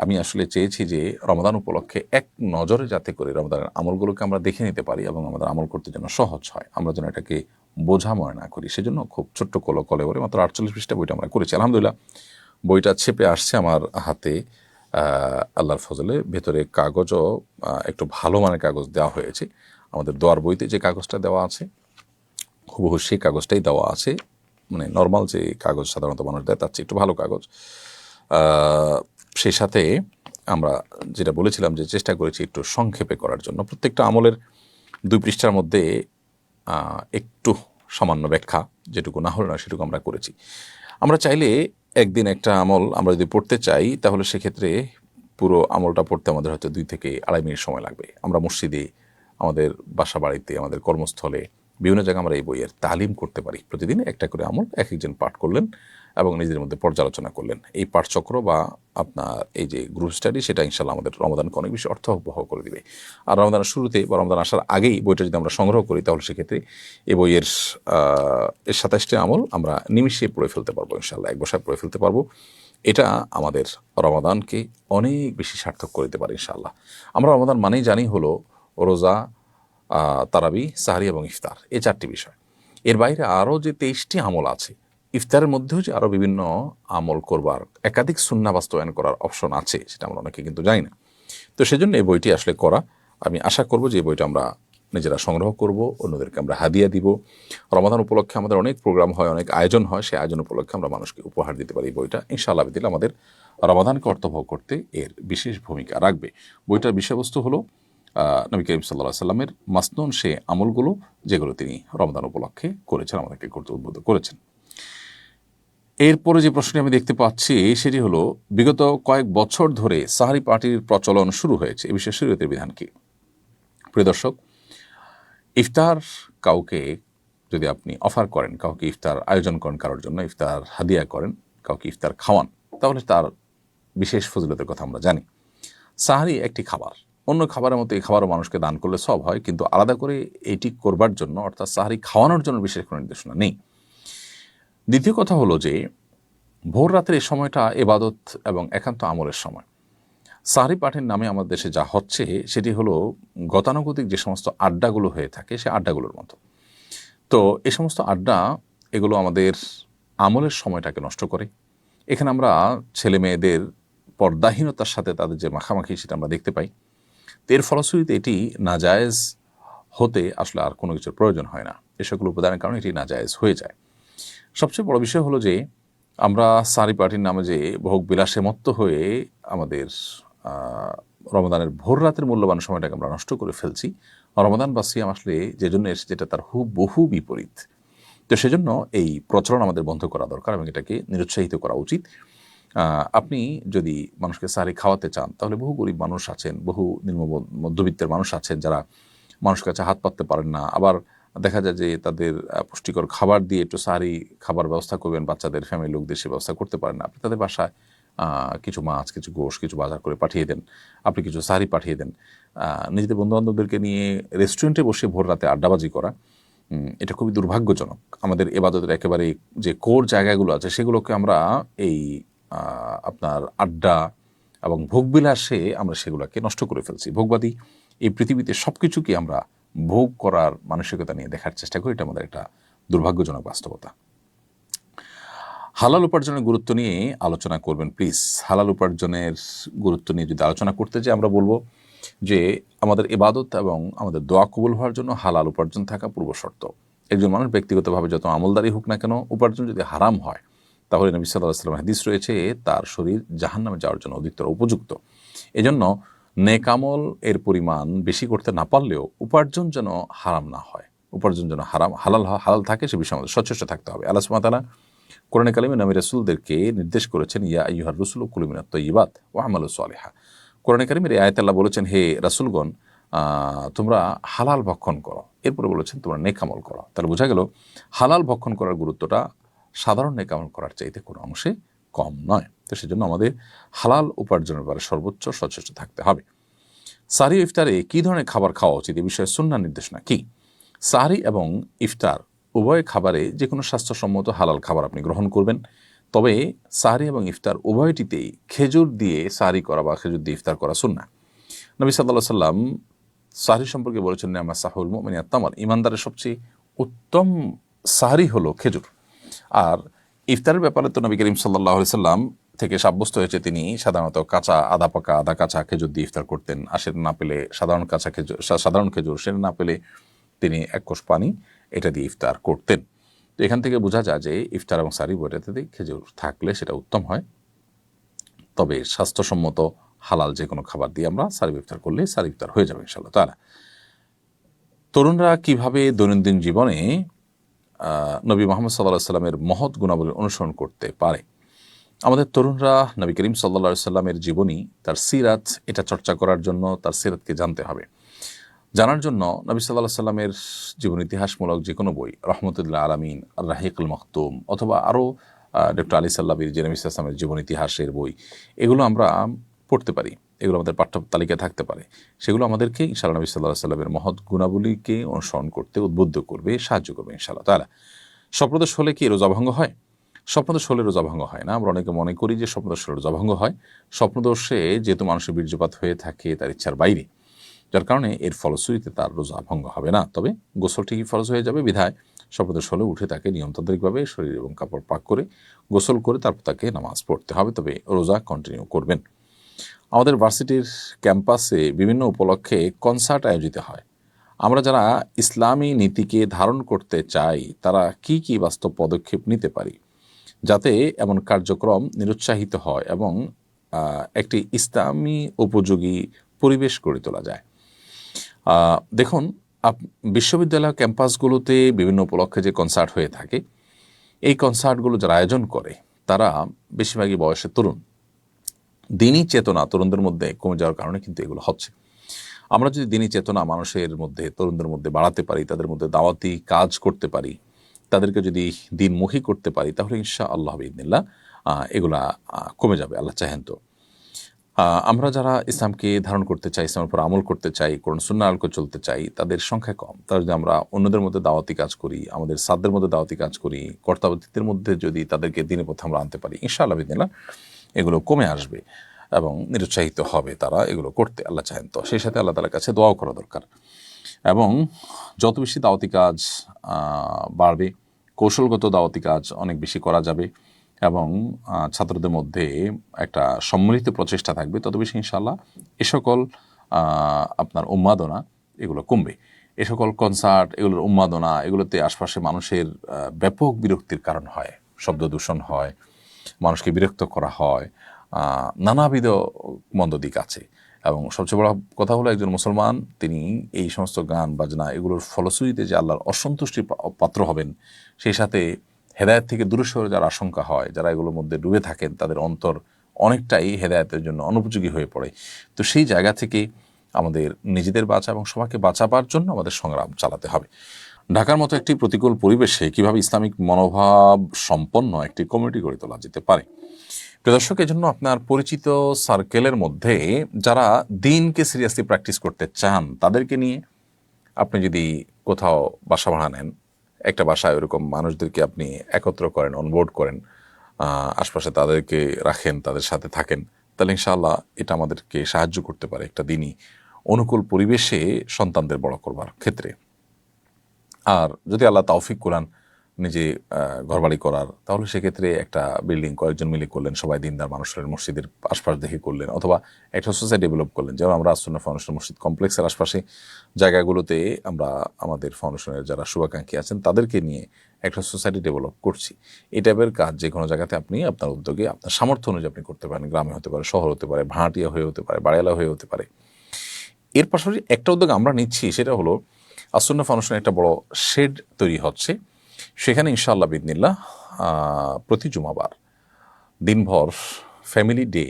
আমি আসলে চেয়েছি যে রমাদান উপলক্ষে এক নজরে যাতে করে রমাদানের আমলগুলোকে আমরা দেখে নিতে পারি এবং আমাদের আমল করতে যেন সহজ হয়, আমরা যেন এটাকে বোঝা মনে না করি। সেজন্য খুব ছোট্ট কলে মাত্র 48 পৃষ্ঠা বইটা আমরা করেছি। আলহামদুলিল্লাহ, বইটা ছেপে আসছে আমার হাতে আল্লাহর ফজলে। ভেতরে কাগজও একটু ভালো মানের কাগজ দেওয়া হয়েছে। আমাদের দোয়ার বইতে যে কাগজটা দেওয়া আছে হুবহু সেই কাগজটাই দেওয়া আছে, মানে নর্মাল যে কাগজ সাধারণত মানুষ দেয় তার চেয়ে একটু ভালো কাগজ। সেই সাথে আমরা যেটা বলেছিলাম যে চেষ্টা করেছি একটু সংক্ষেপে করার জন্য। প্রত্যেকটা আমলের 2 পৃষ্ঠার মধ্যে একটু সামান্য ব্যাখ্যা, যেটুকু না হলো না সেটুকু আমরা করেছি। আমরা চাইলে একদিন একটা আমল আমরা যদি পড়তে চাই, তাহলে সেক্ষেত্রে পুরো আমলটা পড়তে আমাদের হয়তো 2 থেকে 2.5 মিনিট সময় লাগবে। আমরা মসজিদে, আমাদের বাসা বাড়িতে, আমাদের কর্মস্থলে, বিভিন্ন জায়গায় আমরা এই বইয়ের তালিম করতে পারি। প্রতিদিন একটা করে আমল এক একজন পাঠ করলেন এবং নিজেদের মধ্যে পর্যালোচনা করলেন। এই পাঠচক্র বা আপনার এই যে গ্রুপ স্টাডি, সেটা ইনশাল্লাহ আমাদের রমাদানকে অনেক বেশি অর্থবহ করে দিবে। আর রমাদানের শুরুতে বা রমাদান আসার আগেই বইটা যদি আমরা সংগ্রহ করি, তাহলে সেক্ষেত্রে এই বইয়ের 27টি আমল আমরা নিমিষে পড়ে ফেলতে পারবো ইনশাল্লাহ, এক বসায় পড়ে ফেলতে পারবো। এটা আমাদের রমাদানকে অনেক বেশি সার্থক করে দিতে পারে ইনশাল্লাহ। আমরা রমাদান মানেই জানি হলো রোজা, তারাবি, সাহরি এবং ইফতার, এই 4টি বিষয়। এর বাইরে আরও যে 23টি আমল আছে, ইফতারের মধ্যেও যে আরও বিভিন্ন আমল করবার, একাধিক সুন্নাহ বাস্তবায়ন করার অপশন আছে, সেটা আমরা অনেকে কিন্তু জানি না। তো সেজন্য এই বইটি আসলে করা। আমি আশা করব যে এই বইটা আমরা নিজেরা সংগ্রহ করব, অন্যদেরকে আমরা হাদিয়া দিব। রমাদান উপলক্ষে আমাদের অনেক প্রোগ্রাম হয়, অনেক আয়োজন হয়, সেই আয়োজন উপলক্ষে আমরা মানুষকে উপহার দিতে পারি। এই বইটা ইনশাআল্লাহ দিলে আমাদের রমাদানকে অর্থবহ করতে এর বিশেষ ভূমিকা রাখবে। বইটার বিষয়বস্তু হলো নবী করিম সাল্লাল্লাহু আলাইহি সাল্লামের মাসনুন সে আমলগুলো, যেগুলো তিনি রমাদান উপলক্ষে করেছেন, আমাদেরকে করতে উদ্বুদ্ধ করেছেন। এরপরে যে প্রশ্নটি আমি দেখতে পাচ্ছি সেটি হলো, বিগত কয়েক বছর ধরে সাহারি পার্টির প্রচলন শুরু হয়েছে, এ বিষয়ে শরীয়তের বিধান কি? প্রিয় দর্শক, ইফতার কাউকে যদি আপনি অফার করেন, কাউকে ইফতার আয়োজন করেন, কারোর জন্য ইফতার হাদিয়া করেন, কাউকে ইফতার খাওয়ান, তাহলে তার বিশেষ ফজিলতের কথা আমরা জানি। সাহারি একটি খাবার, অন্য খাবারের মতো এই খাবারও মানুষকে দান করলে সব হয়, কিন্তু আলাদা করে এটি করবার জন্য, অর্থাৎ সাহারি খাওয়ানোর জন্য বিশেষ কোনো নির্দেশনা নেই। দ্বিতীয় কথা হলো যে ভোর রাতের এই সময়টা ইবাদত এবং একান্ত আমলের সময়। সাহরি পাঠের নামে আমাদের দেশে যা হচ্ছে সেটি হলো গতানুগতিক যে সমস্ত আড্ডাগুলো হয়ে থাকে, সে আড্ডাগুলোর মতো। তো এই সমস্ত আড্ডা, এগুলো আমাদের আমলের সময়টাকে নষ্ট করে। এখানে আমরা ছেলে মেয়েদের পর্দাহীনতার সাথে তাদের যে মাখামাখি, সেটা আমরা দেখতে পাই। এর ফলশ্রুতিতে এটি নাজায়েজ হতে আসলে আর কোনো কিছুর প্রয়োজন হয় না। এ সকল উপাদানের কারণে এটি নাজায়েজ হয়ে যায়। সবচেয়ে বড় বিষয় হলো যে আমরা সাহারি পার্টির নামে যে ভোগ বিলাসে মত্ত হয়ে আমাদের রমাদানের ভোর রাতের মূল্যবান সময়টাকে আমরা নষ্ট করে ফেলছি। রমাদান বা সিয়াম আসলে যে জন্য এসে, যেটা তার বহু বিপরীত। তো সেজন্য এই প্রচলন আমাদের বন্ধ করা দরকার এবং এটাকে নিরুৎসাহিত করা উচিত। আপনি যদি মানুষকে সাহারি খাওয়াতে চান, তাহলে বহু গরিব মানুষ আছেন, বহু নিম্ন মধ্যবিত্তের মানুষ আছেন, যারা মানুষের কাছে হাত পাততে পারেন না। আবার দেখা যায় যে তাদের পুষ্টিকর খাবার দিয়ে একটু সাহারি খাবার ব্যবস্থা করবেন, বাচ্চাদের, ফ্যামিলির লোকদের সে ব্যবস্থা করতে পারেন না। আপনি তাদের বাসায় কিছু মাছ, কিছু গোশ, কিছু বাজার করে পাঠিয়ে দেন, আপনি কিছু সাহারি পাঠিয়ে দেন। নিজেদের বন্ধুবান্ধবদেরকে নিয়ে রেস্টুরেন্টে বসে ভোর রাতে আড্ডাবাজি করা, এটা খুবই দুর্ভাগ্যজনক। আমাদের ইবাদতের একেবারে যে কোর জায়গাগুলো আছে, সেগুলোকে আমরা এই আপনার আড্ডা এবং ভোগবিলাসে আমরা সেগুলোকে নষ্ট করে ফেলছি। ভোগবাদী এই পৃথিবীতে সব কিছুকে আমরা ভোগ করার মানসিকতা নিয়ে দেখার চেষ্টা করি। এটা আমাদের একটা দুর্ভাগ্যজনক বাস্তবতা। হালাল উপার্জনের গুরুত্ব নিয়ে আলোচনা করবেন প্লিজ। হালাল উপার্জনের গুরুত্ব নিয়ে যদি আলোচনা করতে যাই, আমরা বলবো যে আমাদের ইবাদত এবং আমাদের দোয়া কবুল হওয়ার জন্য হালাল উপার্জন থাকা পূর্ব শর্ত। একজন মানুষ ব্যক্তিগতভাবে যত আমলদারি হোক না কেন, উপার্জন যদি হারাম হয়, তাহলে নবী সাল্লাল্লাহু আলাইহি ওয়াসাল্লাম হাদিস রয়েছে, তার শরীর জাহান্নামে যাওয়ার জন্য অধিকতর উপযুক্ত। এজন্য নেকামল এর পরিমাণ বেশি করতে না পারলেও উপার্জন যেন হারাম না হয়, উপার্জন যেন হালাল থাকে, সে বিষয়ে আমাদের সচেষ্ট থাকতে হবে। আল্লাহ সুবহানাহু ওয়া তাআলা কোরআনে কারিমে নবী রাসূলদেরকে নির্দেশ করেছেন, ইয়া আইয়ুহার রাসূলু কুলু মিনাত তাইয়্যিবাত ওয়া আমালু সালিহা। কোরআনে কারিমের এই আয়াতে আল্লাহ বলেছেন, হে রাসূলগণ, তোমরা হালাল ভক্ষণ করো, এরপরে বলেছেন তোমরা নেকামল করো। তাহলে বোঝা গেল হালাল ভক্ষণ করার গুরুত্বটা সাধারণ নেকামল করার চাইতে কোনো অংশে কম নয়। তো সেজন্য আমাদের হালাল উপার্জনের ব্যাপারে সর্বোচ্চ সচেষ্ট থাকতে হবে। সাহরি ও ইফতারে কী ধরনের খাবার খাওয়া উচিত, এ বিষয়ে সুন্নাহ নির্দেশনা কি? সাহরি এবং ইফতার উভয় খাবারে যে কোনো স্বাস্থ্যসম্মত হালাল খাবার আপনি গ্রহণ করবেন, তবে সাহরি এবং ইফতার উভয়টিতেই খেজুর দিয়ে সাহরি করা বা খেজুর দিয়ে ইফতার করা সুন্নাহ। নবী সাল্লাল্লাহু আলাইহি সাল্লাম সাহরি সম্পর্কে বলেছেন, নি'মা সাহুল মুমিন আত-তামর, ইমানদারের সবচেয়ে উত্তম সাহরি হলো খেজুর। আর ইফতারের ব্যাপারে তো নবী করিম সাল্লাল্লাহু আলাইহি সাল্লাম থেকে সাব্যস্ত হয়েছে তিনি সাধারণত কাঁচা, আধা পাকা, আধা কাঁচা খেজুর দিয়ে ইফতার করতেন। আর সেটা না পেলে সাধারণ খেজুর সেটা না পেলে তিনি এক কোষ পানি এটা দিয়ে ইফতার করতেন। তো এখান থেকে বোঝা যায় যে ইফতার এবং সাহরি বইটাতে খেজুর থাকলে সেটা উত্তম হয়। তবে স্বাস্থ্যসম্মত হালাল যে কোনো খাবার দিয়ে আমরা সাহরি ইফতার করলে সাহরি ইফতার হয়ে যাবে ইনশাআল্লাহ তাআলা। তরুণরা কিভাবে দৈনন্দিন জীবনে নবী মুহাম্মদ সাল্লাল্লাহু আলাইহি সাল্লামের মহৎ গুণাবলী অনুসরণ করতে পারে? আমাদের তরুণরা নবী করিম সাল্লাল্লাহু আলাইহি সাল্লামের জীবনী, তার সিরাত, এটা চর্চা করার জন্য তার সিরাতকে জানতে হবে। জানার জন্য নবী সাল্লাল্লাহু আলাইহি সাল্লামের জীবন ইতিহাসমূলক যে কোনো বই, রহমতুল্লাহ আলামিন, আর রাহিকুল মাখতুম, অথবা আরও ডক্টর আলী সাল্লাবির যে নবী সাল্লাল্লাহু আলাইহি সাল্লামের জীবন ইতিহাসের বই, এগুলো আমরা পড়তে পারি, এগুলো আমাদের পাঠ্য তালিকায় থাকতে পারে। সেগুলো আমাদেরকে ইনশাআল্লাহ নবী সাল্লাল্লাহু আলাইহি সাল্লামের মহৎ গুণাবলীকে অনুসরণ করতে উদ্বুদ্ধ করবে, সাহায্য করবে ইনশাআল্লাহ তাআলা। স্বপ্নদোষ হলে কি রোজা ভঙ্গ হয়? স্বপ্নদোষ হলে রোজা ভঙ্গ হয় না। আমরা অনেকে মনে করি যে স্বপ্নদোষ হলে রোজা ভঙ্গ হয়। স্বপ্নদোষে যেহেতু মানুষের বীর্যপাত হয়ে থাকে তার ইচ্ছার বাইরে, যার কারণে এর ফলশ্রুতিতে তার রোজা ভঙ্গ হবে না। তবে গোসল ঠিকই ফরজ হয়ে যাবে, বিধায় স্বপ্নদোষ হলে উঠে তাকে নিয়মতান্ত্রিকভাবে শরীর এবং কাপড় পাক করে গোসল করে তারপর তাকে নামাজ পড়তে হবে, তবে রোজা কন্টিনিউ করবেন। আমাদের ভার্সিটির ক্যাম্পাসে বিভিন্ন উপলক্ষে কনসার্ট আয়োজিত হয়। আমরা যারা ইসলামী নীতিকে ধারণ করতে চাই তারা কি কি বাস্তব পদক্ষেপ নিতে পারি যাতে এমন কার্যক্রম নিরুৎসাহিত হয় এবং একটি ইসলামী উপযোগী পরিবেশ গড়ে তোলা যায়? দেখুন, বিশ্ববিদ্যালয় ক্যাম্পাসগুলোতে বিভিন্ন উপলক্ষে যে কনসার্ট হয়ে থাকে, এই কনসার্টগুলো যারা আয়োজন করে তারা বেশিরভাগই বয়সে তরুণ। দিনী চেতনা তরুণদের মধ্যে কমে যাওয়ার কারণে কিন্তু এগুলো হচ্ছে। আমরা যদি দিনী চেতনা মানুষের মধ্যে, তরুণদের মধ্যে বাড়াতে পারি, তাদের মধ্যে দাওয়াতি কাজ করতে পারি, তাদেরকে যদি দিনমুখী করতে পারি, তাহলে ইনশাআল্লাহ বিইذনিল্লাহ এগুলা কমে যাবে, আল্লাহ চাহেন তো। আমরা যারা ইসলামকে ধারণ করতে চাই, ইসলামের উপর আমল করতে চাই, কোরআন সুন্নাহ আলোকে চলতে চাই, তাদের সংখ্যা কম। তারা যদি আমরা অন্যদের মধ্যে দাওয়াতি কাজ করি, আমাদের সাধ্যের মধ্যে দাওয়াতি কাজ করি, কর্তাবতীদের মধ্যে যদি তাদেরকে দিনের পথে আমরা আনতে পারি, ইনশাআল্লাহ বিইذনিল্লাহ এগুলো কমে আসবে এবং নিরুৎসাহিত হবে তারা এগুলো করতে, আল্লাহ চাহেন তো। সেই সাথে আল্লাহ তাআলার কাছে দোয়াও করা দরকার। এবং যত বেশি দাওয়াতি কাজ বাড়বে, কৌশলগত দাওয়াতি কাজ অনেক বেশি করা যাবে এবং ছাত্রদের মধ্যে একটা সম্মিলিত প্রচেষ্টা থাকবে, তত বেশি ইনশাআল্লাহ এ সকল আপনার উন্মাদনা এগুলো কমবে। এ সকল কনসার্ট, এগুলোর উন্মাদনা, এগুলোতে আশপাশে মানুষের ব্যাপক বিরক্তির কারণ হয়, শব্দ দূষণ হয়, মানুষকে বিরক্ত করা হয়, নানাবিধ মন্দ দিক আছে। এবং সবচেয়ে বড় কথা হলো, একজন মুসলমান তিনি এই সমস্ত গান বাজনা এগুলোর ফলশ্রুতিতে যে আল্লাহর অসন্তুষ্টির পাত্র হবেন, সেই সাথে হেদায়েত থেকে দূরে সরে যাওয়ার আশঙ্কা হয়। যারা এগুলোর মধ্যে ডুবে থাকেন তাদের অন্তর অনেকটাই হেদায়েতের জন্য অনুপযোগী হয়ে পড়ে। তো সেই জায়গা থেকে আমাদের নিজেদের বাঁচা এবং সবাইকে বাঁচাবার জন্য আমাদের সংগ্রাম চালাতে হবে। ঢাকার মতো একটি প্রতিকূল পরিবেশে কিভাবে ইসলামিক মনোভাব সম্পন্ন একটি কমিউনিটি গড়ে তোলা যেতে পারে? প্রিয় দর্শক, এই জন্য আপনার পরিচিত সার্কেলের মধ্যে যারা দিনকে সিরিয়াসলি প্র্যাকটিস করতে চান তাদেরকে নিয়ে আপনি যদি কোথাও বাসা ভাড়া নেন, একটা বাসায় ওরকম মানুষদেরকে আপনি একত্র করেন, অনবোর্ড করেন, আশপাশে তাদেরকে রাখেন, তাদের সাথে থাকেন, তাহলে ইনশাআল্লাহ এটা আমাদেরকে সাহায্য করতে পারে একটা দিনই অনুকূল পরিবেশে সন্তানদের বড় করবার ক্ষেত্রে। আর যদি আল্লাহ তৌফিক কোরআন নিজে ঘরবাড়ি করার, তাহলে সেক্ষেত্রে একটা বিল্ডিং কয়েকজন মিলে করলেন, সবাই দিনদার মানুষের মসজিদের আশপাশ দেখে করলেন, অথবা একটা সোসাইটি ডেভেলপ করলেন। যেমন আমরা আসুন্নাহ ফাউন্ডেশন মসজিদ কমপ্লেক্সের আশপাশে জায়গাগুলোতে আমরা আমাদের ফাউন্ডেশনের যারা শুভাকাঙ্ক্ষী আছেন তাদেরকে নিয়ে একটা সোসাইটি ডেভেলপ করছি। এই টাইপের কাজ যে কোনো জায়গাতে আপনি আপনার উদ্যোগে আপনার সামর্থ্য অনুযায়ী আপনি করতে পারেন। গ্রামে হতে পারে, শহর হতে পারে, ভাড়াটিয়া হয়ে হতে পারে, বাড়িয়ালা হয়ে হতে পারে। এর পাশাপাশি একটা উদ্যোগ আমরা নিচ্ছি, সেটা হলো আসুন্নাহ ফাউন্ডেশনের একটা বড় শেড তৈরি হচ্ছে। সেখানে ইনশাআল্লাহ বিদিনিল্লাহ প্রতি জুমাবার দিনভর ফ্যামিলি ডে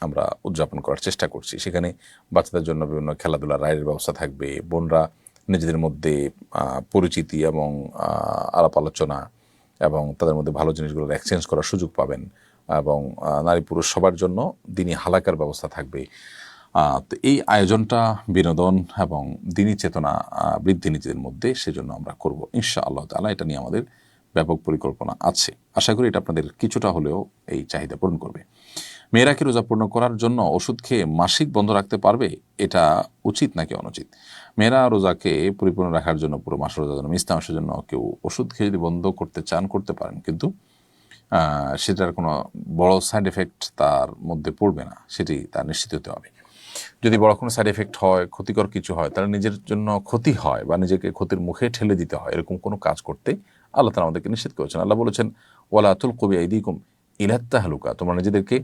আমরা উদযাপন করার চেষ্টা করছি। সেখানে বাচ্চাদের জন্য বিভিন্ন খেলাধুলা রায়ের ব্যবস্থা থাকবে, বোনরা নিজেদের মধ্যে পরিচিতি এবং আলাপ আলোচনা এবং তাদের মধ্যে ভালো জিনিসগুলোর এক্সচেঞ্জ করার সুযোগ পাবেন, এবং নারী পুরুষ সবার জন্য দিনী হালাকার ব্যবস্থা থাকবে। তো এই আয়োজনটা বিনোদন এবং দিনী চেতনা বৃদ্ধি নিজেদের মধ্যে, সেজন্য আমরা করব ইনশাআল্লাহ তাআলা। এটা নিয়ে আমাদের ব্যাপক পরিকল্পনা আছে। আশা করি এটা আপনাদের কিছুটা হলেও এই চাহিদা পূরণ করবে। মেয়েরা কি রোজা পূর্ণ করার জন্য ওষুধ খেয়ে মাসিক বন্ধ রাখতে পারবে? এটা উচিত নাকি অনুচিত? মেয়েরা রোজাকে পরিপূর্ণ রাখার জন্য, পুরো মাস রোজার জন্য, মিস্তা মাসের জন্য কেউ ওষুধ খেয়ে যদি বন্ধ করতে চান করতে পারেন, কিন্তু সেটার কোনো বড় সাইড এফেক্ট তার মধ্যে পড়বে না, সেটি তার নিশ্চিত হতে হবে। যদি বড় কোনো সাইড এফেক্ট হয়, ক্ষতিকর কিছু হয়, তাহলে নিজের জন্য ক্ষতি হয় বা নিজেকে ক্ষতির মুখে ঠেলে দিতে হয়, এরকম কোনো কাজ করতে আল্লাহ তাআলা আমাদেরকে নিষেধ করেছেন। আল্লাহ বলেছেন, ওয়ালা তুলকু বিআইদিকুম ইলাত তাহলুকা, তোমরা নিজেদেরকে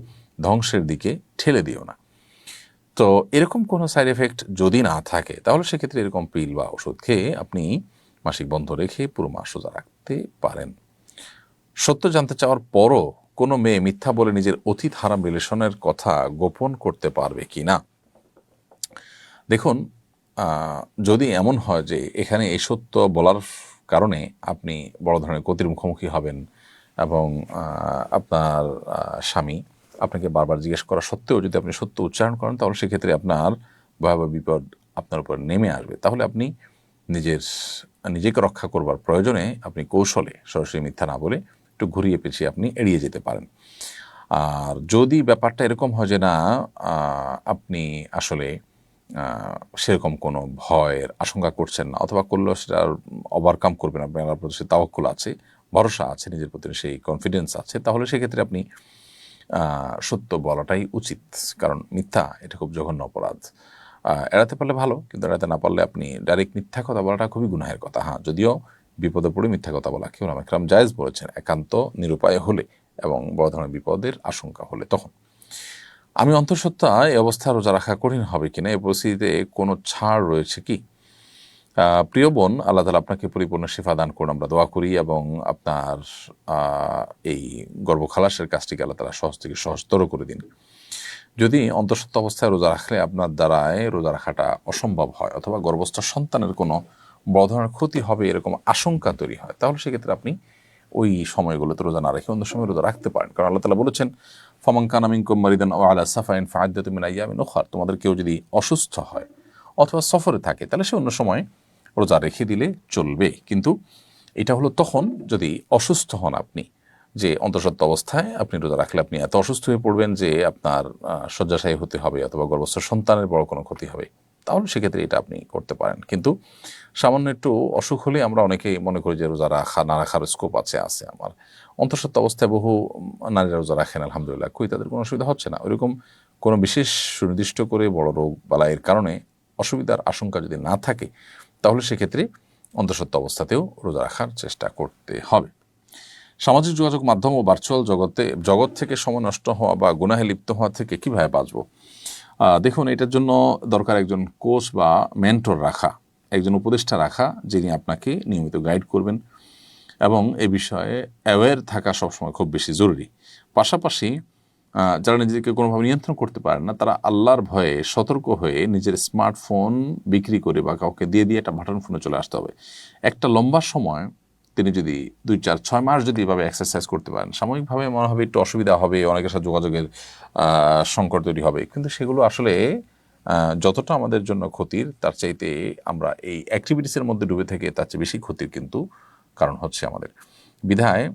ধ্বংসের দিকে ঠেলে দিও না। তো এরকম কোনো সাইড এফেক্ট যদি না থাকে, তাহলে সেক্ষেত্রে এরকম পিল বা ওষুধ খেয়ে আপনি মাসিক বন্ধ রেখে পুরো মাস রোজা রাখতে পারেন। সত্য জানতে চাওয়ার পরও কোনো মেয়ে মিথ্যা বলে নিজের অতীত হারাম রিলেশনের কথা গোপন করতে পারবে কি না? দেখুন, যদি এমন হয় যে এখানে এই সত্য বলার কারণে আপনি বড় ধরনের ক্ষতির মুখোমুখি হবেন এবং আপনার স্বামী আপনাকে বারবার জিজ্ঞেস করা সত্ত্বেও যদি আপনি সত্য উচ্চারণ করেন, তাহলে সেক্ষেত্রে আপনার ভয়াবহ বিপদ আপনার উপর নেমে আসবে। তাহলে আপনি নিজেকে রক্ষা করবার প্রয়োজনে আপনি কৌশলে সরাসরি মিথ্যা না বলে একটু ঘুরিয়ে পেঁচিয়ে আপনি এড়িয়ে যেতে পারেন। আর যদি ব্যাপারটা এরকম হয় যে না, আপনি আসলে সেরকম কোনো ভয়ের আশঙ্কা করছেন না, অথবা করলেও সেটা ওভারকাম করবেন, আপনার আল্লাহর প্রতি সেই তাওয়াক্কুল আছে, ভরসা আছে, নিজের প্রতি সেই কনফিডেন্স আছে, তাহলে সেক্ষেত্রে আপনি সত্য বলাটাই উচিত। কারণ মিথ্যা এটা খুব জঘন্য অপরাধ। এড়াতে পারলে ভালো, কিন্তু এড়াতে না পারলে আপনি ডাইরেক্ট মিথ্যা কথা বলাটা খুবই গুনাহের কথা। হ্যাঁ, যদিও বিপদে পড়ে মিথ্যা কথা বলা কেউ ওলামায়ে কেরাম জায়েজ বলেছেন, একান্ত নিরুপায় হলে এবং বড় ধরনের বিপদের আশঙ্কা হলে। তখন আমি অন্তঃসত্ত্বা এই অবস্থা রোজা রাখা কঠিন হবে কিনা, এই পরিস্থিতিতে কোনো ছাড় রয়েছে কি? প্রিয় বোন, আল্লাহ তাআলা আপনাকে পরিপূর্ণ শিফা দান করুন, আমরা দোয়া করি, এবং আপনার এই গর্ভখালাসের কাজটিকে আল্লাহ তাআলা সহজ থেকে সহজতর করে দিন। যদি অন্তঃসত্ত্বা অবস্থায় রোজা রাখলে আপনার দ্বারায় রোজা রাখাটা অসম্ভব হয়, অথবা গর্ভস্থ সন্তানের কোনো বড় ধরনের ক্ষতি হবে এরকম আশঙ্কা তৈরি হয়, তাহলে সেক্ষেত্রে আপনি ওই সময়গুলোতে রোজা না রেখে অন্য সময় রোজা রাখতে পারেন। কারণ আল্লাহ তাআলা বলেছেন, ফামান কানা মিনকুম মারিদান আও আলা সাফারিন ফাইদ্দাতুম মিন আইয়ামিন উখর, তোমাদের কেউ যদি অসুস্থ হয় অথবা সফরে থাকে, তাহলে সে অন্য সময় রোজা রেখে দিলে চলবে। কিন্তু এটা হলো তখন যদি অসুস্থ হন আপনি, যে অন্তঃসত্ত্বা অবস্থায় আপনি রোজা রাখলে আপনি এত অসুস্থ হয়ে পড়বেন যে আপনার শয্যাশায়ী হতে হবে, অথবা গর্ভস্থ সন্তানের বড় কোনো ক্ষতি হবে, তাহলে সেক্ষেত্রে এটা আপনি করতে পারেন। কিন্তু সামান্য একটু অসুখ হলে আমরা অনেকেই মনে করি যে রোজা রাখা না রাখার স্কোপ আছে। আমার অন্তঃসত্ত্বা অবস্থায় বহু নারীরা রোজা রাখেন, আলহামদুলিল্লাহ, কই তাদের কোনো অসুবিধা হচ্ছে না। ওইরকম কোনো বিশেষ সুনির্দিষ্ট করে বড় রোগ বালাইয়ের কারণে অসুবিধার আশঙ্কা যদি না থাকে, তাহলে সেক্ষেত্রে অন্তঃসত্ত্বা অবস্থাতেও রোজা রাখার চেষ্টা করতে হবে। সামাজিক যোগাযোগ মাধ্যম ও ভার্চুয়াল জগৎ থেকে সময় নষ্ট হওয়া বা গুনাহে লিপ্ত হওয়া থেকে কীভাবে বাঁচবো? দেখুন, এটার জন্য দরকার একজন কোচ বা মেন্টর রাখা, একজন উপদেষ্টা রাখা, যিনি আপনাকে নিয়মিত গাইড করবেন, এবং এ বিষয়ে অ্যাওয়্যার থাকা সবসময় খুব বেশি জরুরি। পাশাপাশি যারা নিজেকে কোনোভাবে নিয়ন্ত্রণ করতে পারেন না, তারা আল্লাহর ভয়ে সতর্ক হয়ে নিজের স্মার্টফোন বিক্রি করে বা কাউকে দিয়ে একটা বাটন ফোনে চলে আসতে হবে। একটা লম্বা সময় তিনি যদি 2-4-6 মাস যদি এভাবে এক্সারসাইজ করতে পারেন, সাময়িকভাবে মনে হবে একটু অসুবিধা হবে, অনেকের সাথে যোগাযোগের সংকট তৈরি হবে, কিন্তু সেগুলো আসলে যতটা আমাদের জন্য ক্ষতির, তার চাইতে আমরা এই অ্যাক্টিভিটিসের মধ্যে ডুবে থেকে তার চেয়ে বেশি ক্ষতির কিন্তু কারণ হচ্ছে আমাদের। বিধায়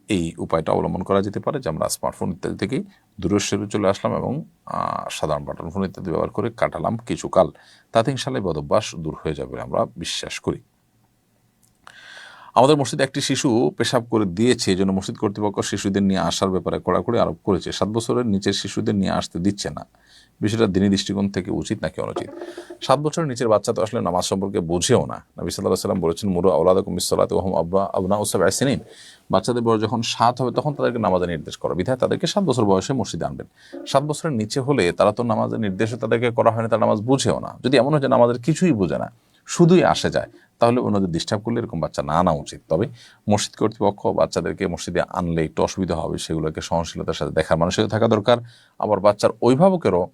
এই উপায়টা অবলম্বন করা যেতে পারে যে আমরা স্মার্টফোন ইত্যাদি থেকে দূরে সরে চলে আসলাম এবং সাধারণ বাটন ফোন ইত্যাদি ব্যবহার করে কাটালাম কিছুকাল। তাতে ইনশাআল্লাহ বদভ্যাস দূর হয়ে যাবে আমরা বিশ্বাস করি। আমাদের মসজিদে একটি শিশু পেশাব করে দিয়েছে, এই জন্য মসজিদ কর্তৃপক্ষ শিশুদের নিয়ে আসার ব্যাপারে কড়াকড়ি আরোপ করেছে। 7 বছরের নিচের শিশুদের নিয়ে আসতে দিচ্ছে না। বিষয়টা দ্বীনি দৃষ্টিকোণ থেকে উচিত নাকি অনুচিত? 7 বছরের নিচের বাচ্চা তো আসলে নামাজ সম্পর্কে বোঝেও না। নবী সাল্লাল্লাহু আলাইহি ওয়াসাল্লাম বলেছেন, মুরু আওলাদাকুম বিস-সালাতি ওয়া হুম আবনাউ 7 সিনিন, বাচ্চাদের বয়স যখন 7 হবে তখন তাদেরকে নামাজে নির্দেশ করা, বিধায় তাদেরকে 7 বছর বয়সে মসজিদে আনবেন। 7 বছরের নিচে হলে তারা তো নামাজের নির্দেশও তাদেরকে করা হয় না, তারা নামাজ বুঝেও না। যদি এমন হয় যে নামাজের কিছুই বোঝে না, শুধুই আসে যায়, তাহলে অন্যদের ডিস্টার্ব করলে এরকম বাচ্চা না আনা উচিত। তবে মসজিদ কর্তৃপক্ষ বাচ্চাদেরকে মসজিদে আনলে একটু অসুবিধা হবে, সেগুলোকে সহনশীলতার সাথে দেখার মানুষের থাকা দরকার। আবার বাচ্চার অভিভাবকেরও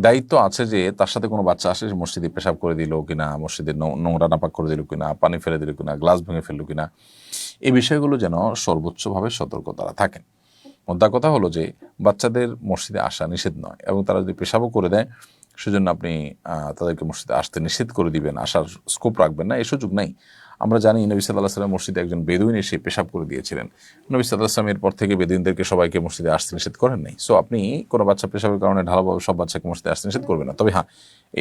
দায়িত্ব আছে যে তার সাথে কোনো বাচ্চা আসে মসজিদে পেশাব করে দিল কিনা, মসজিদে নোংরা নাপাক করে দিল কিনা, পানি ফেলে দিল কিনা, গ্লাস ভেঙে ফেললো কিনা, এই বিষয়গুলো যেন সর্বোচ্চভাবে সতর্ক তারা থাকেন। মোদ্দা কথা হলো যে বাচ্চাদের মসজিদে আসা নিষেধ নয়, এবং তারা যদি পেশাবও করে দেয় সেজন্য আপনি তাদেরকে মসজিদে আসতে নিষেধ করে দিবেন, আসার স্কোপ রাখবেন না, এই সুযোগ নেই। আমরা জানি নবী সাল্লাল্লাহু আলাইহি ওয়াসাল্লাম মসজিদে একজন বেদুইন এসে পেশাব করে দিয়েছিলেন। নবী সাল্লাল্লাহু আলাইহি ওয়াসাল্লাম এরপর থেকে বেদুইনদেরকে সবাইকে মসজিদে আসতে নিষেধ করেন নাই। সো আপনি কোনো বাচ্চা পেশাবের কারণে ঢালাভাবে সব বাচ্চাকে মসজিদে আসতে নিষেধ করবেন না। তবে হ্যাঁ,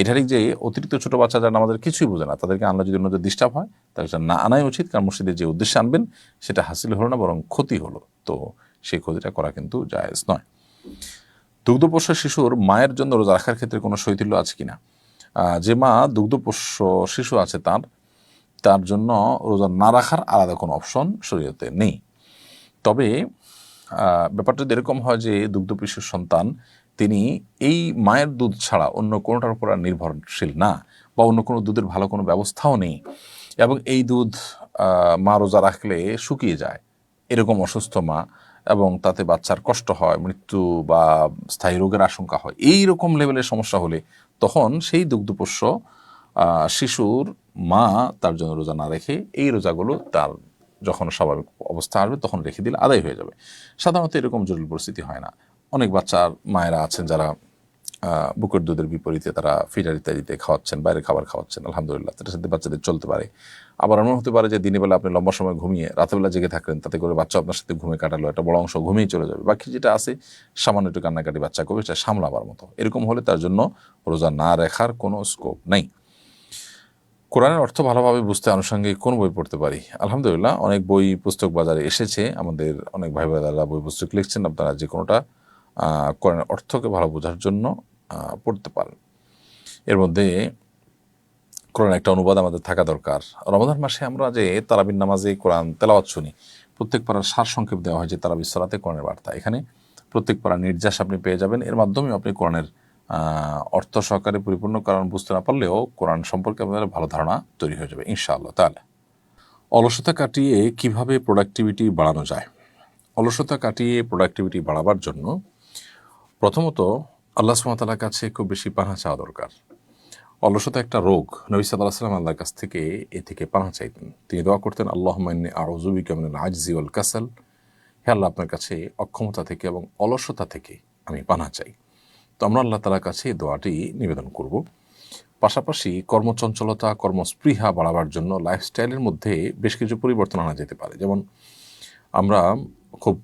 এটারই যে অতিরিক্ত ছোটো বাচ্চা যারা আমাদের কিছুই বোঝে না, তাদেরকে আনলে যদি অন্যদের ডিস্টার্ব হয় তাহলে না আনাই উচিত, কারণ মসজিদে যে উদ্দেশ্যে আনবেন সেটা হাসিল হলো না, বরং ক্ষতি হলো। তো সেই ক্ষতিটা করা কিন্তু জায়েজ নয়। দুগ্ধপোষ্য শিশুর মায়ের জন্য রোজা রাখার ক্ষেত্রে কোনো শৈথিল্য আছে কিনা? যে মা দুগ্ধপোষ্য শিশু আছে তার জন্য রোজা না রাখার আলাদা কোনো অপশন শরীয়তে নেই। তবে ব্যাপারটা যদি এরকম হয় যে দুগ্ধপোষ্য সন্তান তিনি এই মায়ের দুধ ছাড়া অন্য কোনোটার উপর আর নির্ভরশীল না, বা অন্য কোনো দুধের ভালো কোনো ব্যবস্থাও নেই, এবং এই দুধ মা রোজা রাখলে শুকিয়ে যায়, এরকম অসুস্থ মা, এবং তাতে বাচ্চার কষ্ট হয়, মৃত্যু বা স্থায়ী রোগের আশঙ্কা হয়, এই রকম লেভেলের সমস্যা হলে তখন সেই দুগ্ধপোষ্য শিশুর মা তার জন্য রোজা না রেখে এই রোজাগুলো তার যখন স্বাভাবিক অবস্থা আসবে তখন রেখে দিলে আদায় হয়ে যাবে। সাধারণত এরকম জটিল পরিস্থিতি হয় না। অনেক বাচ্চার মায়েরা আছেন যারা বুকের দুধের বিপরীতে তারা ফিডার ইত্যাদিতে খাওয়াচ্ছেন, বাইরের খাবার খাওয়াচ্ছেন, আলহামদুলিল্লাহ, তার সাথে বাচ্চাদের চলতে পারে। আবার এমন হতে পারে যে দিনের বেলা আপনি লম্বা সময় ঘুমিয়ে রাতেরবেলা জেগে থাকলেন, তাতে করে বাচ্চা আপনার সাথে ঘুমিয়ে কাটালো, একটা বড় অংশ ঘুমিয়ে চলে যাবে, বাকি যেটা আছে সামান্য একটু কান্নাকাটি বাচ্চা করবে, সেটা সামলাবার মতো। এরকম হলে তার জন্য রোজা না রাখার কোনো স্কোপ নেই। কোরআনের অর্থ ভালোভাবে বুঝতে আনুষঙ্গিক কোন বই পড়তে পারি? আলহামদুলিল্লাহ, অনেক বই পুস্তক বাজারে এসেছে, আমাদের অনেক ভাই বোনেরা বই পুস্তক লিখছেন, আপনারা যে কোনোটা কোরআনের অর্থকে ভালো বোঝার জন্য পড়তে পারেন। এর মধ্যে কোরআনের একটা অনুবাদ আমাদের থাকা দরকার। রমজান মাসে আমরা যে তারাবির নামাজে কোরআন তেলাওয়াত শুনি, প্রত্যেক পাড়ার সার সংক্ষেপ দেওয়া হয় যে তারাবির সলাতে কোরআনের বার্তা, এখানে প্রত্যেক পাড়ার নির্যাস আপনি পেয়ে যাবেন। এর মাধ্যমে আপনি কোরআনের অর্থ সহকারে পরিপূর্ণ কারণ বুঝতে না পারলেও কোরআন সম্পর্কে আপনাদের ভালো ধারণা তৈরি হয়ে যাবে ইনশাআল্লাহ তাআলা। অলসতা কাটিয়ে কিভাবে প্রোডাক্টিভিটি বাড়ানো যায়? অলসতা কাটিয়ে প্রোডাক্টিভিটি বাড়াবার জন্য প্রথমত আল্লাহ সুবহানাহু ওয়া তাআলার কাছে খুব বেশি পানাহ চাওয়া দরকার। অলসতা একটা রোগ। নবী সাল্লাল্লাহু আলাইহি ওয়াসাল্লাম আল্লাহর কাছ থেকে এ থেকে পানাহ চাইতেন। তিনি দোয়া করতেন, আল্লাহুম্মা ইন্নী আউযু বিকা মিনাল আজজি ওয়াল কাসাল, হে আল্লাহ, আপনার কাছে অক্ষমতা থেকে এবং অলসতা থেকে আমি পানাহ চাই। তো আমরা আল্লাহ তাআলার কাছে এই দোয়াটি নিবেদন করব। পাশাপাশি কর্মচঞ্চলতা, কর্মস্পৃহা বাড়াবার জন্য লাইফস্টাইলের মধ্যে বেশ কিছু পরিবর্তন আনা যেতে পারে। যেমন আমরা খুব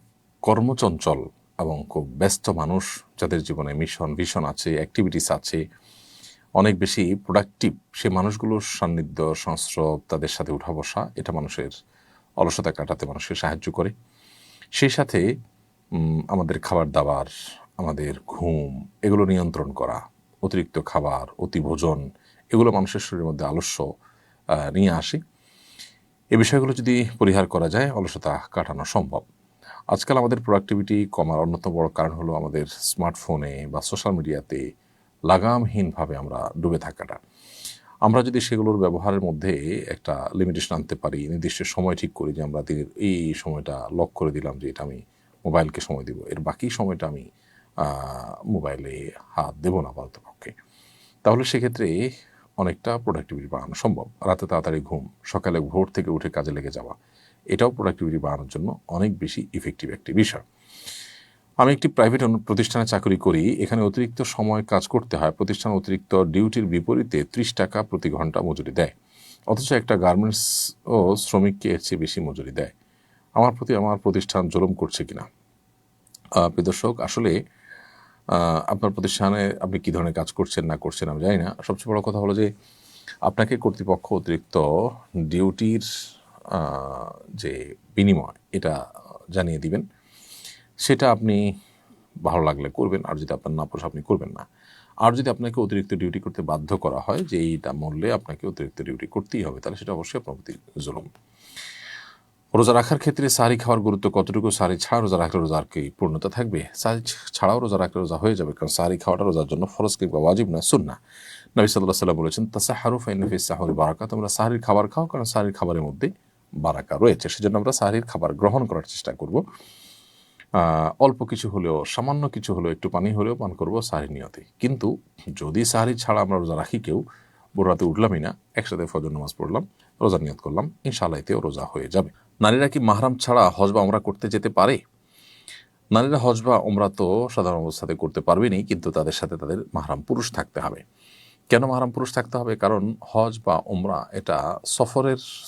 কর্মচঞ্চল এবং খুব ব্যস্ত মানুষ, যাদের জীবনে মিশন ভিশন আছে, অ্যাক্টিভিটিস আছে, অনেক বেশি প্রোডাক্টিভ, সে মানুষগুলোর সান্নিধ্য, সংস্রব, তাদের সাথে উঠা বসা, এটা মানুষের অলসতা কাটাতে মানুষকে সাহায্য করে। সেই সাথে আমাদের খাবার দাবার, আমাদের ঘুম, এগুলো নিয়ন্ত্রণ করা, অতিরিক্ত খাবার, অতি ভোজন, এগুলো মানুষের শরীরের মধ্যে আলস্য নিয়ে আসে। এই বিষয়গুলো যদি পরিহার করা যায়, অলসতা কাটানো সম্ভব। আজকাল আমাদের প্রোডাক্টিভিটি কমার অন্যতম বড় কারণ হলো আমাদের স্মার্টফোনে বা সোশ্যাল মিডিয়াতে লাগামহীনভাবে আমরা ডুবে থাকাটা। আমরা যদি সেগুলোর ব্যবহারের মধ্যে একটা লিমিটেশন আনতে পারি, নির্দিষ্ট সময় ঠিক করি যে আমরা দিনের এই সময়টা লক করে দিলাম যে এটা আমি মোবাইলকে সময় দিব, এর বাকি সময়টা আমি মোবাইলে হাত দেবো না পারতপক্ষে, তাহলে সেক্ষেত্রে অনেকটা প্রোডাক্টিভিটি বাড়ানো সম্ভব। রাতে তাড়াতাড়ি ঘুম, সকালে ভোর থেকে উঠে কাজে লেগে যাওয়া, এটাও প্রোডাক্টিভিটি বাড়ানোর জন্য অনেক বেশি ইফেক্টিভ একটি বিষয়। আমি একটি প্রাইভেট প্রতিষ্ঠানে চাকরি করি, এখানে অতিরিক্ত সময় কাজ করতে হয়। প্রতিষ্ঠান অতিরিক্ত ডিউটির বিপরীতে 30 টাকা প্রতি ঘন্টা মজুরি দেয়, অথচ একটা গার্মেন্টস ও শ্রমিককে এর চেয়ে বেশি মজুরি দেয়। আমার প্রতি আমার প্রতিষ্ঠান জুলুম করছে কিনা? প্রিয় দর্শক, আসলে আপনার প্রতিষ্ঠানে আপনি কী ধরনের কাজ করছেন না করছেন আমি জানি না। সবচেয়ে বড় কথা হলো যে আপনাকে কর্তৃপক্ষ অতিরিক্ত ডিউটির যে বিনিময় এটা জানিয়ে দিবেন, সেটা আপনি ভালো লাগলে করবেন, আর যদি আপনার না পোষা আপনি করবেন না। আর যদি আপনাকে অতিরিক্ত ডিউটি করতে বাধ্য করা হয় যে এইটা মূল্যে আপনাকে অতিরিক্ত ডিউটি করতেই হবে, তাহলে সেটা অবশ্যই আপনার প্রতি জুলুম। রোজা রাখার ক্ষেত্রে সাহারি খাওয়ার গুরুত্ব কতটুকু? সাহারি ছাড়া রোজা রাখলে রোজার কি পূর্ণতা থাকবে? সাহারি ছাড়াও রোজা রাখলে রোজা হয়ে যাবে, কারণ সাহারি খাওয়াটা রোজার জন্য ফরজ কিংবা ওয়াজিব না, সুন্নাহ। নবী সাল্লাল্লাহু আলাইহি ওয়াসাল্লাম বলেছেন, তাসাহহারু ফাইন্না ফিস সাহরি বারাকা, তোমরা সাহারির খাবার খাও, কারণ সাহারির খাবারের মধ্যে বারাকা রয়েছে। সেজন্য আমরা সাহারির খাবার গ্রহণ করার চেষ্টা করব। অল্প কিছু হলেও, সামান্য কিছু হলেও, একটু পানি হলেও পান করব সাহারির নিয়তে। কিন্তু যদি সাহারি ছাড়া আমরা রোজা রাখি, কেউ ভোর রাতে উঠলামই না, একসাথে ফজর নামাজ পড়লাম, রোজার নিয়ত করলাম, ইনশাআল্লাহ এতেও রোজা হয়ে যাবে। নারীরা কি মাহরাম ছাড়া হজ বা ওমরা করতে যেতে পারে? নারীরা হজ বা ওমরা তো সাধারণ অবস্থাতে করতে পারবেনি, কিন্তু তাদের সাথে তাদের মাহরাম পুরুষ থাকতে হবে। কেন মাহরাম পুরুষ থাকতে হবে? কারণ হজ বা ওমরা এটা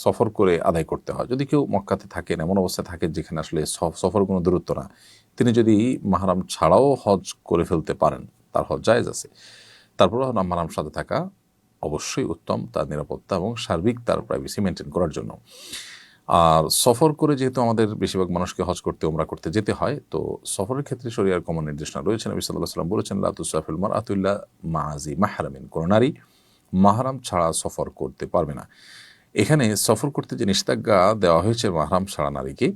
সফর করে আদায় করতে হয়। যদি কেউ মক্কাতে থাকেন, এমন অবস্থায় থাকেন যেখানে আসলে সফর কোনো দূরত্ব না, তিনি যদি মাহরাম ছাড়াও হজ করে ফেলতে পারেন, তার হজ জায়েজ আছে। তারপরেও মাহরাম সাথে থাকা অবশ্যই উত্তম, তার নিরাপত্তা এবং সার্বিক তার প্রাইভেসি মেনটেন করার জন্য। আর সফর করে যেহেতু আমাদের বেশিরভাগ মানুষকে হজ করতে, ওমরা করতে যেতে হয়, তো সফরের ক্ষেত্রে শরিয়ার কমন নির্দেশনা রয়েছে। নবী সাল্লাল্লাহু আলাইহি ওয়াসাল্লাম বলেছেন, লা তুসাফিল মারআতু ইল্লা মা'যি মাহরামিন, কোন নারী মাহরাম ছাড়া সফর করতে পারবে না। এখানে সফর করতে যে নিষেধাজ্ঞা দেওয়া হয়েছে মাহরাম ছাড়া নারীকে,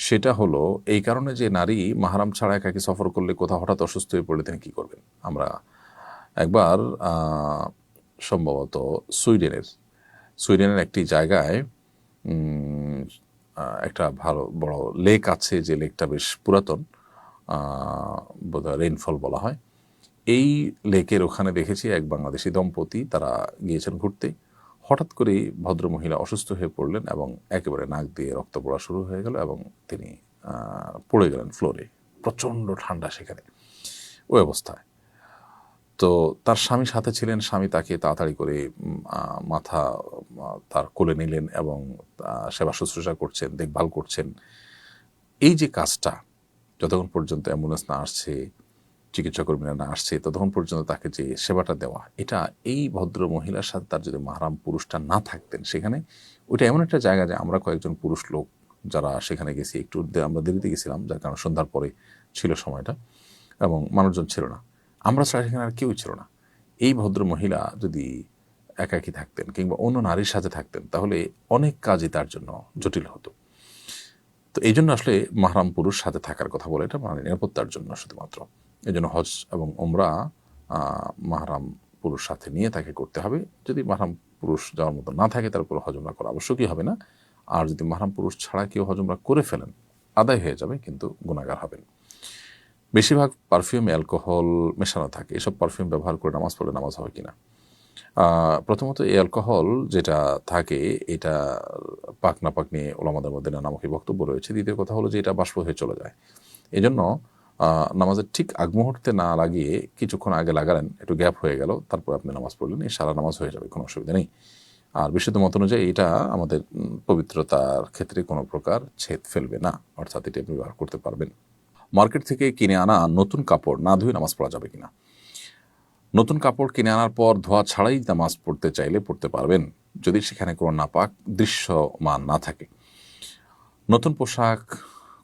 সেটা হলো এই কারণে যে নারী মাহরাম ছাড়া একাকী সফর করলে কোথাও হঠাৎ অসুস্থ হয়ে পড়লে তিনি কী করবেন? আমরা একবার সম্ভবত সুইডেনের একটি জায়গায় একটা ভালো বড় লেক আছে, যে লেকটা বেশ পুরাতন, বোধহয় রেইনফল বলা হয়। এই লেকের ওখানে দেখেছি এক বাংলাদেশি দম্পতি, তারা গিয়েছেন ঘুরতে, হঠাৎ করেই ভদ্রমহিলা অসুস্থ হয়ে পড়লেন এবং একেবারে নাক দিয়ে রক্ত পড়া শুরু হয়ে গেল এবং তিনি পড়ে গেলেন ফ্লোরে। প্রচণ্ড ঠান্ডা সেখানে, ওই অবস্থায়। তো তার স্বামী সাথে ছিলেন, স্বামী তাকে তাড়াতাড়ি করে তার কোলে নিলেন এবং সেবা শুশ্রূষা করছেন, দেখভাল করছেন। এই যে কাজটা, যতক্ষণ পর্যন্ত অ্যাম্বুলেন্স না আসছে, চিকিৎসাকর্মীরা না আসছে, ততক্ষণ পর্যন্ত তাকে যে সেবাটা দেওয়া, এটা এই ভদ্র মহিলার সাথে তার যদি মাহরাম পুরুষটা না থাকতেন সেখানে, ওইটা এমন একটা জায়গা যে আমরা কয়েকজন পুরুষ লোক যারা সেখানে গেছি, একটু আমরা দেরিতে গেছিলাম, যার কারণে সন্ধ্যার পরে ছিল সময়টা এবং মানুষজন ছিল না, আমরা ছাড়া সেখানে আর কেউই ছিল না। এই ভদ্র মহিলা যদি একাকী থাকতেন কিংবা অন্য নারীর সাথে থাকতেন, তাহলে অনেক কাজই তার জন্য জটিল হতো। তো এই জন্য আসলে মাহরাম পুরুষ সাথে থাকার কথা বলে, এটা মানে নিরাপত্তার জন্য শুধুমাত্র। এই জন্য হজ এবং ওমরা মাহরাম পুরুষ সাথে নিয়ে তাকে করতে হবে। যদি মাহরাম পুরুষ যাওয়ার মতো না থাকে, তারপর হজ ওমরা করা আবশ্যকই হবে না। আর যদি মাহরাম পুরুষ ছাড়া কেউ হজ ওমরা করে ফেলেন, আদায় হয়ে যাবে, কিন্তু গুনাহগার হবেন। বেশিরভাগ পারফিউমে অ্যালকোহল মেশানো থাকে, এসব পারফিউম ব্যবহার করে নামাজ পড়লে নামাজ হবে কিনা? প্রথমত এই অ্যালকোহল যেটা থাকে, এটা পাক না পাক নিয়ে ওলামাদের মধ্যে নানামুখী বক্তব্য রয়েছে। দ্বিতীয় কথা হলো যে এটা বাষ্প হয়ে চলে যায়। এই জন্য নামাজের ঠিক আগ মুহূর্তে না লাগিয়ে কিছুক্ষণ আগে লাগালেন, একটু গ্যাপ হয়ে গেল, তারপর আপনি নামাজ পড়লেন, এই সারা নামাজ হয়ে যাবে, কোনো অসুবিধা নেই। আর বিশুদ্ধ মত অনুযায়ী এটা আমাদের পবিত্রতার ক্ষেত্রে কোনো প্রকার ছেদ ফেলবে না, অর্থাৎ এটি আপনি ব্যবহার করতে পারবেন। মার্কেট থেকে কিনে আনা নতুন কাপড় না ধুয়ে নামাজ পড়া যাবে কিনা? নতুন কাপড় কিনে আনার পর ধোয়া ছাড়াই নামাজ পড়তে চাইলে পড়তে পারবেন, যদি সেখানে কোনো নাপাক দৃশ্যমান না থাকে। নতুন পোশাক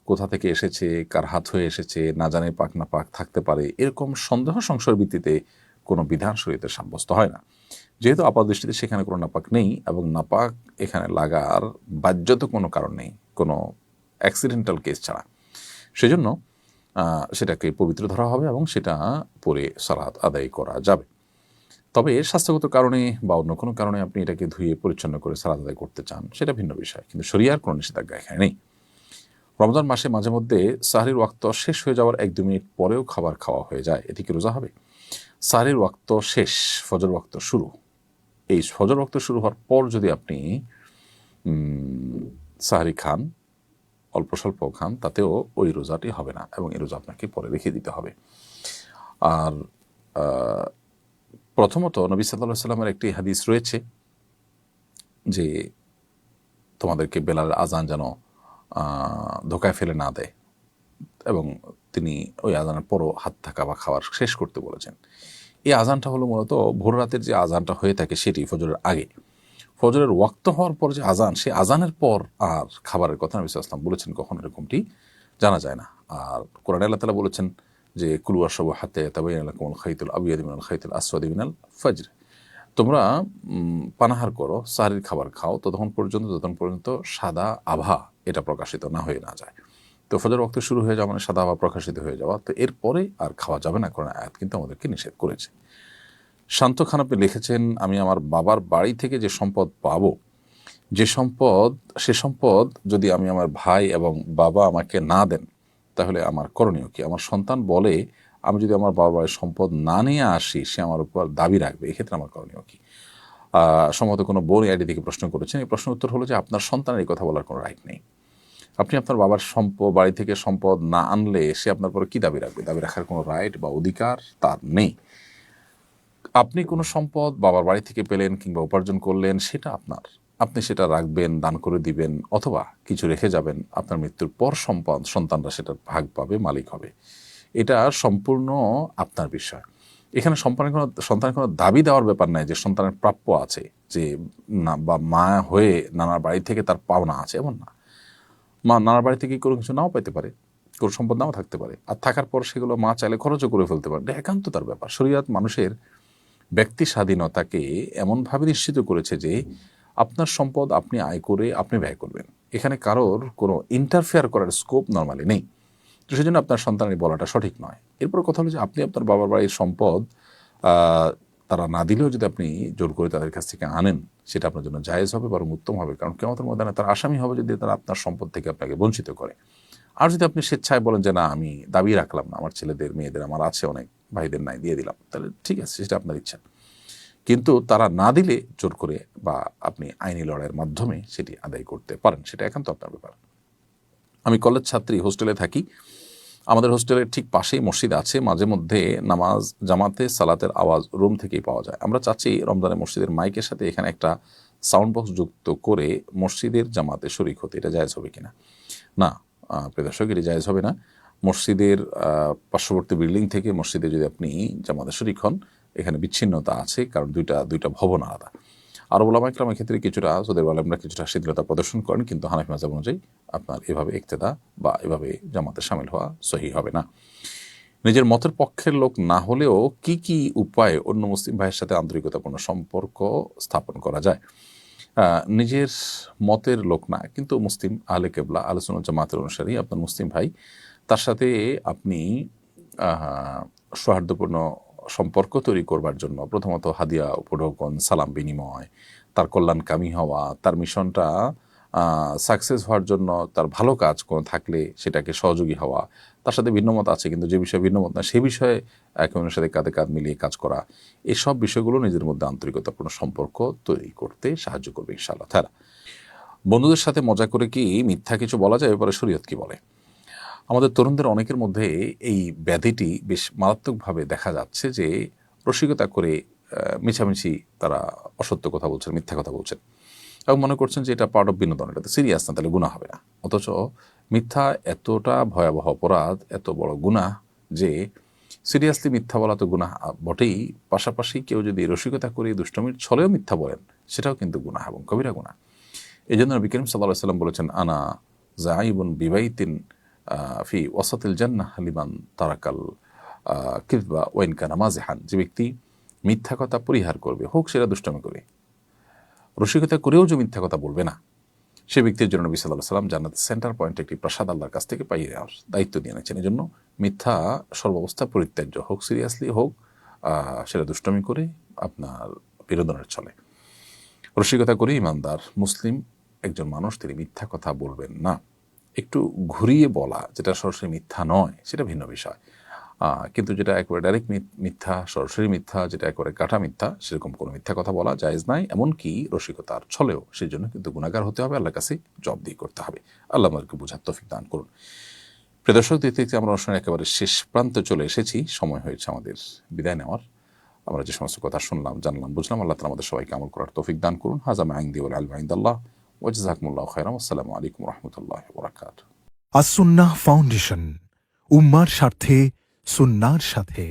কোথা থেকে এসেছে, কার হাত হয়ে এসেছে, না জানে পাক না পাক থাকতে পারে, এরকম সন্দেহ সংশয়ের ভিত্তিতে কোনো বিধান শরীয়তে সাব্যস্ত হয় না। যেহেতু আপাতদৃষ্টিতে সেখানে কোনো নাপাক নেই এবং নাপাক এখানে লাগার বাহ্যত কোনো কারণ নেই, কোনো অ্যাক্সিডেন্টাল কেস ছাড়া, সেজন্য সেটাকে পবিত্র ধরা হবে এবং সেটা পরে সালাত আদায় করা যাবে। তবে স্বাস্থ্যগত কারণে বা অন্য কোনো কারণে আপনি এটাকে ধুয়ে পরিচ্ছন্ন করে সালাত আদায় করতে চান, সেটা ভিন্ন বিষয়, কিন্তু শরিয়ার কোনো নিষেধাজ্ঞা এখানে নেই। রমজান মাসে মাঝে মধ্যে সাহরির ওয়াক্ত শেষ হয়ে যাওয়ার 1-2 মিনিট পরেও খাবার খাওয়া হয়ে যায়, এটি কি রোজা হবে? সাহরির ওয়াক্ত শেষ, ফজর ওয়াক্ত শুরু, এই ফজর ওয়াক্ত শুরু হওয়ার পর যদি আপনি সাহরি খান, অল্প স্বল্প খান, তাতেও ওই রোজাটি হবে না এবং এই রোজা আপনাকে পরে রেখে দিতে হবে। আর প্রথমত নবী সাল্লাল্লাহু আলাইহি ওয়াসাল্লামের একটি হাদিস রয়েছে যে তোমাদেরকে বেলালের আজান যেন ধোকায় ফেলে না দেয়, এবং তিনি ওই আজানের পরও হাত থাকা বা খাবার শেষ করতে বলেছেন। এই আজানটা হলো মূলত ভোর রাতের যে আজানটা হয়ে থাকে সেটি ফজরের আগে। ফজরের ওয়াক্ত হওয়ার পর যে আজান, সেই আজানের পর আর খাবারের কথা নবী সাল্লাল্লাহু আলাইহি ওয়াসাল্লাম বলেছেন কখন, এরকমটি জানা যায় না। আর কোরআনে আল্লাহ তাআলা বলেছেন যে কুলু ওয়াশরাবু হাত্তা ইয়াতাবায়ানা লাকুমুল খাইতুল আবয়াদু মিনাল খাইতিল আসওয়াদি মিনাল ফাজর, তোমরা পানাহার করো, সাহরির খাবার খাও ততক্ষণ পর্যন্ত সাদা আভা এটা প্রকাশিত না হয়ে না যায়। তো ফজর ওয়াক্ত শুরু হয়ে যাওয়া মানে সাদা আভা প্রকাশিত হয়ে যাওয়া, তো এরপরে আর খাওয়া যাবে না, কারণ আয়াত কিন্তু আমাদেরকে নিষেধ করেছে। শান্ত খান আপনি লিখেছেন, আমি আমার বাবার বাড়ি থেকে যে সম্পদ পাবো, সে সম্পদ যদি আমি আমার ভাই এবং বাবা আমাকে না দেন, তাহলে আমার করণীয় কি? আমার সন্তান বলে আমি যদি আমার বাবার বাড়ির সম্পদ না নিয়ে আসি সে আমার উপর দাবি রাখবে, এক্ষেত্রে আমার করণীয় কি? সম্ভবত কোনো বোন আইডি থেকে প্রশ্ন করেছেন। এই প্রশ্নের উত্তর হলো যে আপনার সন্তানের এই কথা বলার কোনো রাইট নেই। আপনি আপনার বাবার বাড়ি থেকে সম্পদ না আনলে সে আপনার পরে কী দাবি রাখবে? দাবি রাখার কোনো রাইট বা অধিকার তার নেই। আপনি কোনো সম্পদ বাবার বাড়ি থেকে পেলেন কিংবা উপার্জন করলেন, সেটা আপনার, আপনি সেটা রাখবেন, দান করে দিবেন, অথবা কিছু রেখে যাবেন। আপনার মৃত্যুর পর সন্তানরা সেটার ভাগ পাবে, মালিক হবে। এটা সম্পূর্ণ আপনার বিষয়। এখানে সন্তানের কোনো দাবি দেওয়ার ব্যাপার নাই যে সন্তানের প্রাপ্য আছে, যে না বা মা হয়ে নানার বাড়ি থেকে তার পাওনা আছে, এমন না। মা নানার বাড়ি থেকে কোনো কিছু নাও পেতে পারে, কোনো সম্পদ নাও থাকতে পারে, আর থাকার পর সেগুলো মা চাইলে খরচও করে ফেলতে পারে, এটা একান্ত তার ব্যাপার। শরীয়ত মানুষের ব্যক্তি স্বাধীনতাকে এমনভাবে নিশ্চিত করেছে যে আপনার সম্পদ আপনি আয় করে আপনি ব্যয় করবেন, এখানে কারোর কোনো ইন্টারফেয়ার করার স্কোপ নর্মালি নেই। তো সেই জন্য আপনার সন্তানের বলাটা সঠিক নয়। এরপর কথা হলো যে আপনি আপনার বাবার বাড়ির সম্পদ তারা না দিলেও যদি আপনি জোর করে তাদের কাছ থেকে আনেন, সেটা আপনার জন্য জায়েজ হবে, বরং উত্তম হবে। কারণ কিয়ামতের ময়দানে তার আসামি হবে যদি তারা আপনার সম্পদ থেকে আপনাকে বঞ্চিত করে। আর যদি আপনি স্বেচ্ছায় বলেন যে না, আমি দাবি রাখলাম না, আমার ছেলেদের মেয়েদের আমার আছে অনেক, ভাইদের নাই, দিয়ে দিলাম, তাহলে ঠিক আছে, সেটা আপনার ইচ্ছা। কিন্তু তারা না দিলে জোর করে বা আপনি আইনি লড়াইয়ের মাধ্যমে সেটি আদায় করতে পারেন, সেটা একান্ত আপনার ব্যাপার। আমি কলেজ ছাত্রী, হোস্টেলে থাকি। আমাদের হোস্টেলের ঠিক পাশেই মসজিদ আছে। মাঝে মধ্যে নামাজ জামাতে সালাতের আওয়াজ রুম থেকেই পাওয়া যায়। আমরা চাচ্ছি রমজানে মসজিদের মাইকের সাথে এখানে একটা সাউন্ড বক্স যুক্ত করে মসজিদের জামাতে শরিক হতে, এটা জায়েজ হবে কিনা? না প্রিয় দর্শক, এটি জায়েজ হবে না। মসজিদের পার্শ্ববর্তী বিল্ডিং থেকে মসজিদে যদি আপনি জামাতে শরিক হন, এখানে বিচ্ছিন্নতা আছে, কারণ দুইটা ভবন আলাদা। আর ওলামা ইকরামের ক্ষেত্রে কিছুটা সৌদি আলেমরা কিছুটা শিথিলতা প্রদর্শন করেন, কিন্তু হানাফি মাযহাব অনুযায়ী আপনার এভাবে ইক্তেদা বা এভাবে জামাতে শামিল হওয়া সহি হবে না। নিজের মতের পক্ষের লোক না হলেও কি কি উপায়ে অন্য মুসলিম ভাইয়ের সাথে আন্তরিকতাপূর্ণ সম্পর্ক স্থাপন করা যায়? নিজের মতের লোক না, কিন্তু মুসলিম আহলে কেবলা আহলে সুন্নাত জামাতের অনুসারী আপনার মুসলিম ভাই, তার সাথে আপনি সৌহার্দ্যপূর্ণ সম্পর্ক তৈরি করবার জন্য প্রথমত হাদিয়া উপঢৌকন, সালাম বিনিময়, তার কল্যাণকামী হওয়া, তার মিশনটা সাকসেস হওয়ার জন্য তার ভালো কাজ কোনো থাকলে সেটাকে সহযোগী হওয়া, তার সাথে ভিন্নমত আছে কিন্তু যে বিষয়ে ভিন্নমত না সেই বিষয়ে একে অন্যের সাথে কাঁধে কাঁধ মিলিয়ে কাজ করা, এসব বিষয়গুলো নিজের মধ্যে আন্তরিকতাপূর্ণ সম্পর্ক তৈরি করতে সাহায্য করবে ইনশাআল্লাহ তাআলা। বন্ধুদের সাথে মজা করে কি মিথ্যা কিছু বলা যায়? এবারে শরীয়ত কি বলে? আমাদের তরুণদের অনেকের মধ্যে এই ব্যাধিটি বেশ মারাত্মকভাবে দেখা যাচ্ছে যে রসিকতা করে মিছামিছি তারা অসত্য কথা বলছেন, মিথ্যা কথা বলছেন এবং মনে করছেন যে এটা পার্ট অফ বিনোদন, এটা তো সিরিয়াস না, তাহলে গুনাহ হবে না। অথচ মিথ্যা এতটা ভয়াবহ অপরাধ, এত বড় গুনাহ যে সিরিয়াসলি মিথ্যা বলা তো গুনাহ বটেই, পাশাপাশি কেউ যদি রসিকতা করে দুষ্টমির ছলেও মিথ্যা বলেন সেটাও কিন্তু গুনাহ এবং কবিরা গুনাহ। এই জন্য নবী করিম সাল্লাল্লাহু আলাইহি ওয়াসাল্লাম বলেছেন, আনা যাইবুন বিবাইতিন ফি ওয়াসাতিল জান্নাহ লিমান তারাকাল কিযবা ওয়া ইন কানা মাযিহান। যে ব্যক্তি মিথ্যা কথা পরিহার করবে, হোক সেটা দুষ্টমি করে, রসিকতা করেও যে মিথ্যা কথা বলবে না, সে ব্যক্তির জন্য নবী সাল্লাল্লাহু আলাইহি ওয়াসাল্লাম জান্নাতের সেন্টার পয়েন্টে একটি প্রাসাদ আল্লাহর কাছ থেকে পাইয়ে দেওয়ার দায়িত্ব দিয়ে নিয়েছেন। এই জন্য মিথ্যা সর্বাবস্থা পরিত্যাজ্য, হোক সিরিয়াসলি হোক সেটা দুষ্টমি করে আপনার বিনোদনের চলে। রসিকতা করে ইমানদার মুসলিম একজন মানুষ তিনি মিথ্যা কথা বলবেন না। একটু ঘুরিয়ে বলা, যেটা সরাসরি মিথ্যা নয়, সেটা ভিন্ন বিষয়, কিন্তু যেটা একেবারে ডাইরেক্ট মিথ্যা, সরাসরি মিথ্যা, যেটা একেবারে কাটা মিথ্যা, সেরকম কোনো মিথ্যা কথা বলা জায়েজ নাই, এমনকি রসিকতার ছলেও। সেই জন্য কিন্তু গুনাহগার হতে হবে, আল্লাহর কাছে জবাবদিহি করতে হবে। আল্লাহ আমাদেরকে বোঝার তৌফিক দান করুন। প্রিয় দর্শক, দেখতে আমরা অনুষ্ঠানের একেবারে শেষ প্রান্তে চলে এসেছি, সময় হয়েছে আমাদের বিদায় নেওয়ার। আমরা যে সমস্ত কথা শুনলাম, জানলাম, বুঝলাম, আল্লাহ তাআলা আমাদের সবাইকে আমল করার তৌফিক দান করুন। হাযা মা ইনদি ওয়াল ইলমু ইনদাল্লাহ ওয়া জাযাকুমুল্লাহু খাইরান। আসসালামু আলাইকুম ওয়া রাহমাতুল্লাহি ওয়া বারাকাতুহু। আসুন্নাহ ফাউন্ডেশন, উম্মার স্বার্থে সুন্নাহর সাথে।